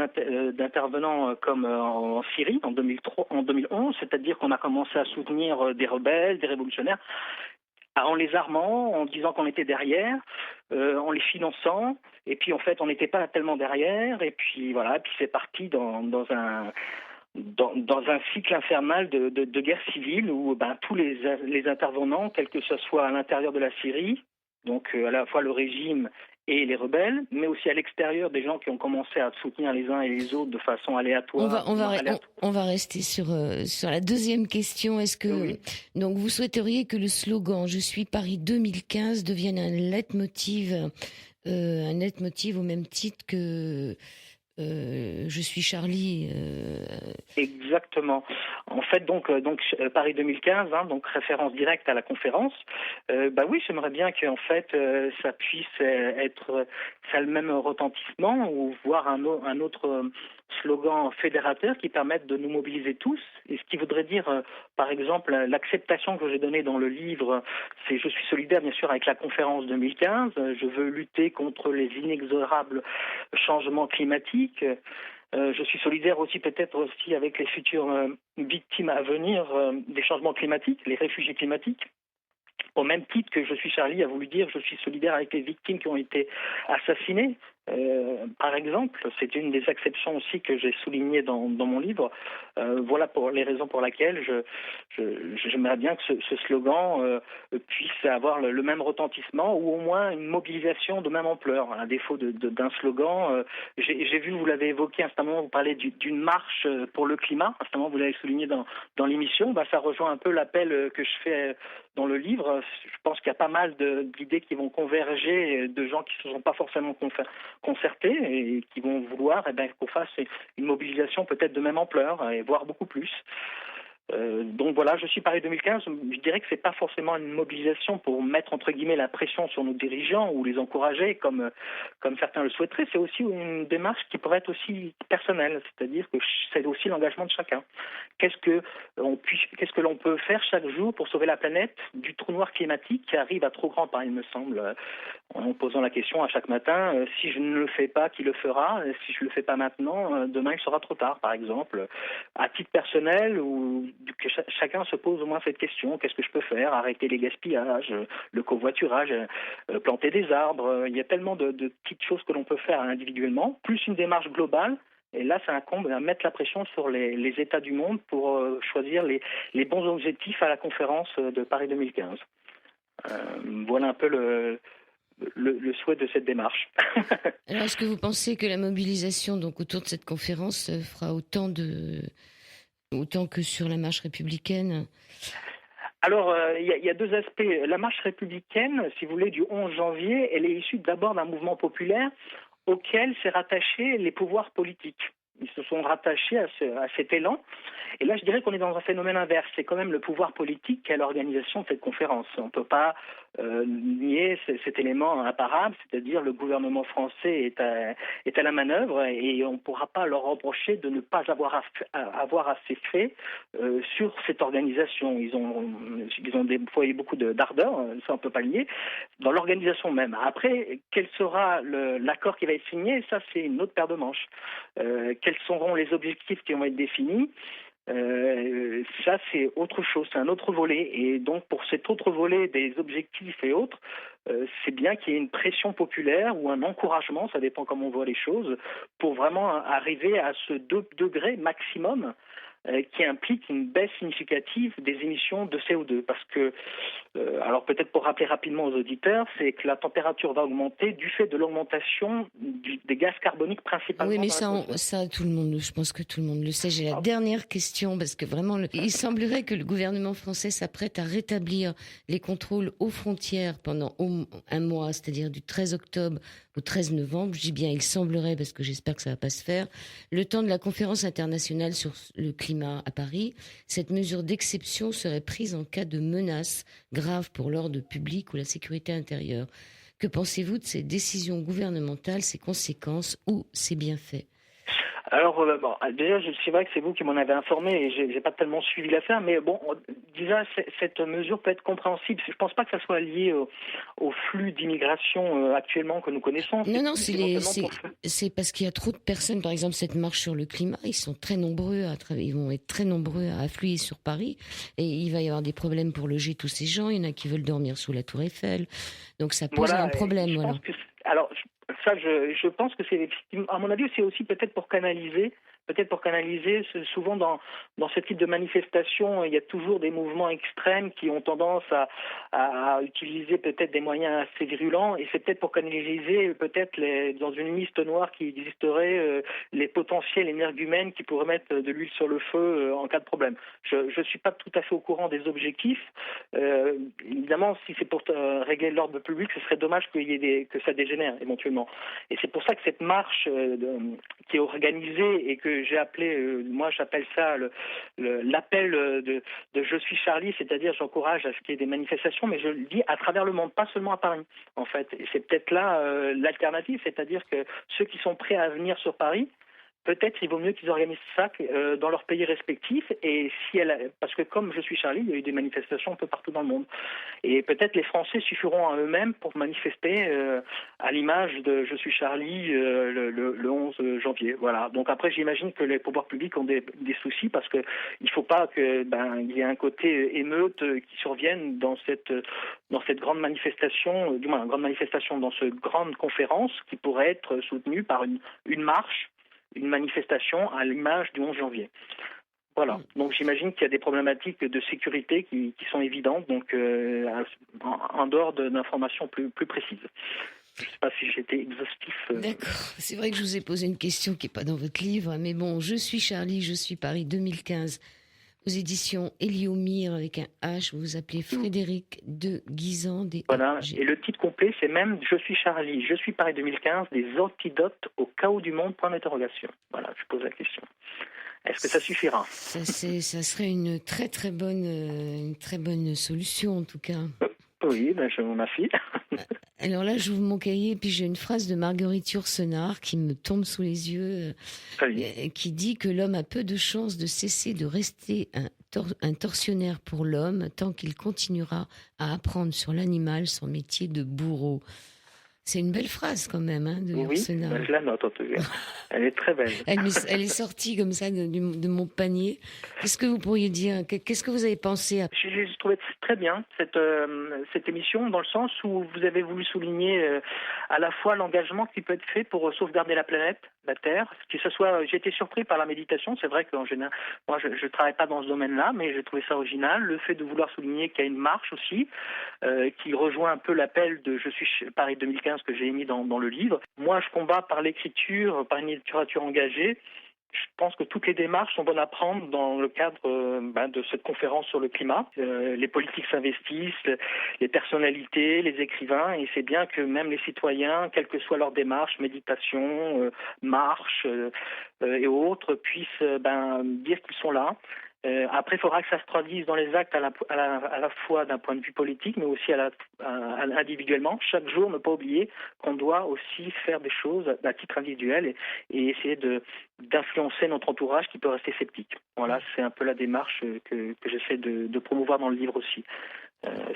d'intervenants comme en Syrie en 2011, c'est-à-dire qu'on a commencé à soutenir des rebelles, des révolutionnaires, en les armant, en disant qu'on était derrière, en les finançant, et puis en fait on n'était pas tellement derrière, et puis voilà, puis c'est parti dans un cycle infernal de guerre civile où tous les intervenants, quel que ce soit à l'intérieur de la Syrie, donc à la fois le régime et les rebelles, mais aussi à l'extérieur des gens qui ont commencé à soutenir les uns et les autres de façon aléatoire. On va rester sur la deuxième question. Est-ce que donc vous souhaiteriez que le slogan "Je suis Paris 2015" devienne un leitmotiv au même titre que "Je suis Charlie"? Exactement. En fait, donc Paris 2015, donc référence directe à la conférence. Oui, j'aimerais bien que en fait ça puisse ça a le même retentissement, ou voir un autre slogan fédérateur qui permette de nous mobiliser tous. Et ce qui voudrait dire, par exemple, l'acceptation que j'ai donnée dans le livre, c'est: je suis solidaire bien sûr avec la conférence 2015. Je veux lutter contre les inexorables changements climatiques. Je suis solidaire aussi peut-être aussi avec les futures victimes à venir des changements climatiques, les réfugiés climatiques. Au même titre que Je suis Charlie a voulu dire je suis solidaire avec les victimes qui ont été assassinées. Par exemple, c'est une des exceptions aussi que j'ai soulignées dans mon livre. Voilà pour les raisons pour lesquelles j'aimerais bien que ce slogan puisse avoir le même retentissement, ou au moins une mobilisation de même ampleur. À défaut d'un slogan, j'ai vu, vous l'avez évoqué instamment, vous parlez d'une marche pour le climat. Instamment, vous l'avez souligné dans l'émission. Ça rejoint un peu l'appel que je fais dans le livre. Je pense qu'il y a pas mal d'idées qui vont converger, de gens qui ne se sont pas forcément concertés et qui vont vouloir qu'on fasse une mobilisation peut-être de même ampleur, et voire beaucoup plus. Donc voilà, Je suis Paris 2015, je dirais que c'est pas forcément une mobilisation pour mettre entre guillemets la pression sur nos dirigeants ou les encourager comme certains le souhaiteraient. C'est aussi une démarche qui pourrait être aussi personnelle, c'est-à-dire que c'est aussi l'engagement de chacun. Qu'est-ce que l'on peut faire chaque jour pour sauver la planète du trou noir climatique qui arrive à trop grand pas, il me semble, en posant la question à chaque matin, si je ne le fais pas, qui le fera? Si je le fais pas maintenant, demain il sera trop tard, par exemple. À titre personnel, ou que chacun se pose au moins cette question: qu'est-ce que je peux faire? Arrêter les gaspillages, le covoiturage, planter des arbres. Il y a tellement de petites choses que l'on peut faire individuellement, plus une démarche globale. Et là, ça incombe à mettre la pression sur les États du monde pour choisir les bons objectifs à la conférence de Paris 2015. Voilà un peu le souhait de cette démarche. Alors, est-ce que vous pensez que la mobilisation donc autour de cette conférence fera autant que sur la marche républicaine? Alors, il y a deux aspects. La marche républicaine, si vous voulez, du 11 janvier, elle est issue d'abord d'un mouvement populaire auquel s'est rattaché les pouvoirs politiques. Ils se sont rattachés à cet élan. Et là, je dirais qu'on est dans un phénomène inverse. C'est quand même le pouvoir politique qui a l'organisation de cette conférence. On ne peut pas nier cet élément imparable, c'est-à-dire le gouvernement français est à la manœuvre, et on ne pourra pas leur reprocher de ne pas avoir assez fait sur cette organisation. Ils ont déployé beaucoup d'ardeur, ça on ne peut pas le nier, dans l'organisation même. Après, quel sera l'accord qui va être signé? Ça, c'est une autre paire de manches. Quels seront les objectifs qui vont être définis? Ça, c'est autre chose, c'est un autre volet. Et donc, pour cet autre volet des objectifs et autres, c'est bien qu'il y ait une pression populaire ou un encouragement, ça dépend comment on voit les choses, pour vraiment arriver à ce 2 degrés maximum qui implique une baisse significative des émissions de CO2. Parce que, alors peut-être pour rappeler rapidement aux auditeurs, c'est que la température va augmenter du fait de l'augmentation des gaz carboniques principalement. Oui, mais ça, tout le monde, je pense que tout le monde le sait. J'ai la dernière question, parce que vraiment, il semblerait que le gouvernement français s'apprête à rétablir les contrôles aux frontières pendant un mois, c'est-à-dire du 13 octobre au 13 novembre. Je dis bien il semblerait, parce que j'espère que ça ne va pas se faire. Le temps de la conférence internationale sur le climat à Paris, cette mesure d'exception serait prise en cas de menace grave pour l'ordre public ou la sécurité intérieure. Que pensez-vous de ces décisions gouvernementales, ces conséquences ou ces bienfaits? Alors, déjà, c'est vrai que c'est vous qui m'en avez informé et j'ai pas tellement suivi l'affaire, mais bon, déjà, cette mesure peut être compréhensible. Je pense pas que ça soit lié au flux d'immigration actuellement que nous connaissons. Non, c'est parce qu'il y a trop de personnes. Par exemple, cette marche sur le climat, ils vont être très nombreux à affluer sur Paris, et il va y avoir des problèmes pour loger tous ces gens. Il y en a qui veulent dormir sous la Tour Eiffel, donc ça pose un problème. Ça, je pense que c'est, à mon avis, c'est aussi peut-être pour canaliser peut-être pour canaliser, souvent dans ce type de manifestation, il y a toujours des mouvements extrêmes qui ont tendance à utiliser peut-être des moyens assez virulents, et c'est peut-être pour canaliser peut-être dans une liste noire qui existerait les potentiels énergumènes qui pourraient mettre de l'huile sur le feu en cas de problème. Je ne suis pas tout à fait au courant des objectifs. Évidemment, si c'est pour régler l'ordre public, ce serait dommage que ça dégénère éventuellement. Et c'est pour ça que cette marche qui est organisée et que j'ai appelé, moi j'appelle ça l'appel de Je suis Charlie, c'est-à-dire j'encourage à ce qu'il y ait des manifestations, mais je le dis à travers le monde, pas seulement à Paris en fait. Et c'est peut-être là l'alternative, c'est-à-dire que ceux qui sont prêts à venir sur Paris, peut-être il vaut mieux qu'ils organisent ça dans leur pays respectifs, et parce que comme Je suis Charlie, il y a eu des manifestations un peu partout dans le monde. Et peut-être les Français suffiront à eux-mêmes pour manifester à l'image de Je suis Charlie le 11 janvier. Voilà. Donc après, j'imagine que les pouvoirs publics ont des soucis parce que il faut pas que il y ait un côté émeute qui survienne dans cette grande manifestation, du moins une grande manifestation dans cette grande conférence qui pourrait être soutenue par une marche, une manifestation à l'image du 11 janvier. Voilà. Donc j'imagine qu'il y a des problématiques de sécurité qui sont évidentes, donc en dehors d'informations plus précises. Je ne sais pas si j'étais exhaustif. D'accord. C'est vrai que je vous ai posé une question qui n'est pas dans votre livre, mais bon, Je suis Charlie, je suis Paris 2015, aux éditions Héliomyre avec un H, vous vous appelez Frédéric de Guisan. Voilà, et le titre complet, c'est même Je suis Charlie, je suis Paris 2015, des antidotes au chaos du monde, point d'interrogation. Voilà, je pose la question. Est-ce que ça suffira? Ça serait une très bonne solution en tout cas. Oui, je vous remercie. Alors là, j'ouvre mon cahier et puis j'ai une phrase de Marguerite Yourcenar qui me tombe sous les yeux, qui dit que l'homme a peu de chances de cesser de rester un tortionnaire pour l'homme tant qu'il continuera à apprendre sur l'animal son métier de bourreau. C'est une belle phrase quand même, de Yourcenar. Oui, je la note en tout cas. Elle est très belle. Elle est sortie comme ça de mon panier. Qu'est-ce que vous pourriez dire? Qu'est-ce que vous avez pensé? J'ai trouvé très bien cette émission, dans le sens où vous avez voulu souligner à la fois l'engagement qui peut être fait pour sauvegarder la planète, la Terre. J'ai été surpris par la méditation. C'est vrai qu'en général, moi je travaille pas dans ce domaine-là, mais j'ai trouvé ça original. Le fait de vouloir souligner qu'il y a une marche aussi, qui rejoint un peu l'appel de Je suis Paris 2015 que j'ai émis dans le livre. Moi, je combats par l'écriture, par une littérature engagée. Je pense que toutes les démarches sont bonnes à prendre dans le cadre de cette conférence sur le climat. Les politiques s'investissent, les personnalités, les écrivains, et c'est bien que même les citoyens, quelle que soit leur démarche, méditation, marche et autres, puissent dire qu'ils sont là. Après, il faudra que ça se traduise dans les actes à la fois d'un point de vue politique, mais aussi individuellement. Chaque jour, ne pas oublier qu'on doit aussi faire des choses à titre individuel et essayer d'influencer notre entourage qui peut rester sceptique. Voilà, c'est un peu la démarche que j'essaie de promouvoir dans le livre aussi.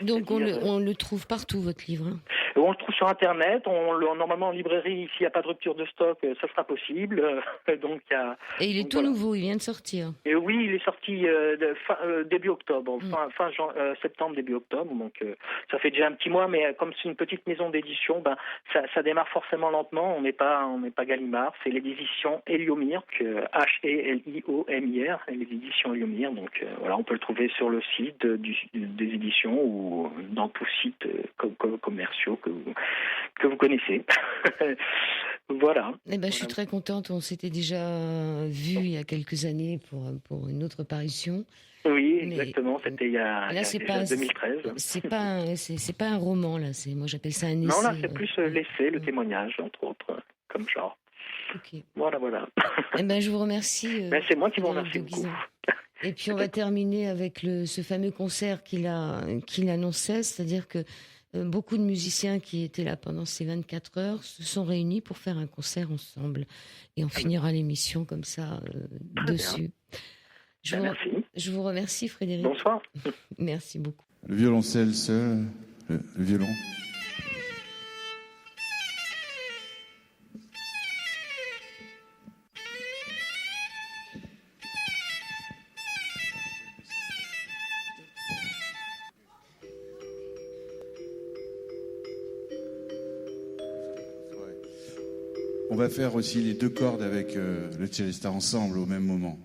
Donc on le trouve partout, votre livre, hein? On le trouve sur Internet, normalement en librairie, ici il n'y a pas de rupture de stock, ça sera possible. Donc, et il est tout nouveau, il vient de sortir. Et oui, il est sorti début octobre, fin septembre, début octobre, donc ça fait déjà un petit mois, mais comme c'est une petite maison d'édition, ça démarre forcément lentement, on n'est pas Gallimard, c'est les éditions Héliomyre, H-E-L-I-O-M-I-R, les éditions Héliomyre, donc voilà, on peut le trouver sur le site des éditions ou dans tous sites commerciaux que vous connaissez. Voilà. Je suis très contente. On s'était déjà vu il y a quelques années pour une autre parution. Oui, exactement. C'était il y a 2013. C'est pas un roman là. Moi j'appelle ça un essai. Non, là c'est plus l'essai, le témoignage entre autres, comme genre. Okay. Voilà. Je vous remercie. C'est moi qui vous remercie beaucoup. Et puis on va terminer avec ce fameux concert qu'il annonçait, c'est-à-dire que beaucoup de musiciens qui étaient là pendant ces 24 heures se sont réunis pour faire un concert ensemble. Et on finira l'émission comme ça dessus. Merci. Je vous remercie, Frédéric. Bonsoir. Merci beaucoup. Le violoncelle seul, le violon. On va faire aussi les deux cordes avec le Celesta ensemble au même moment.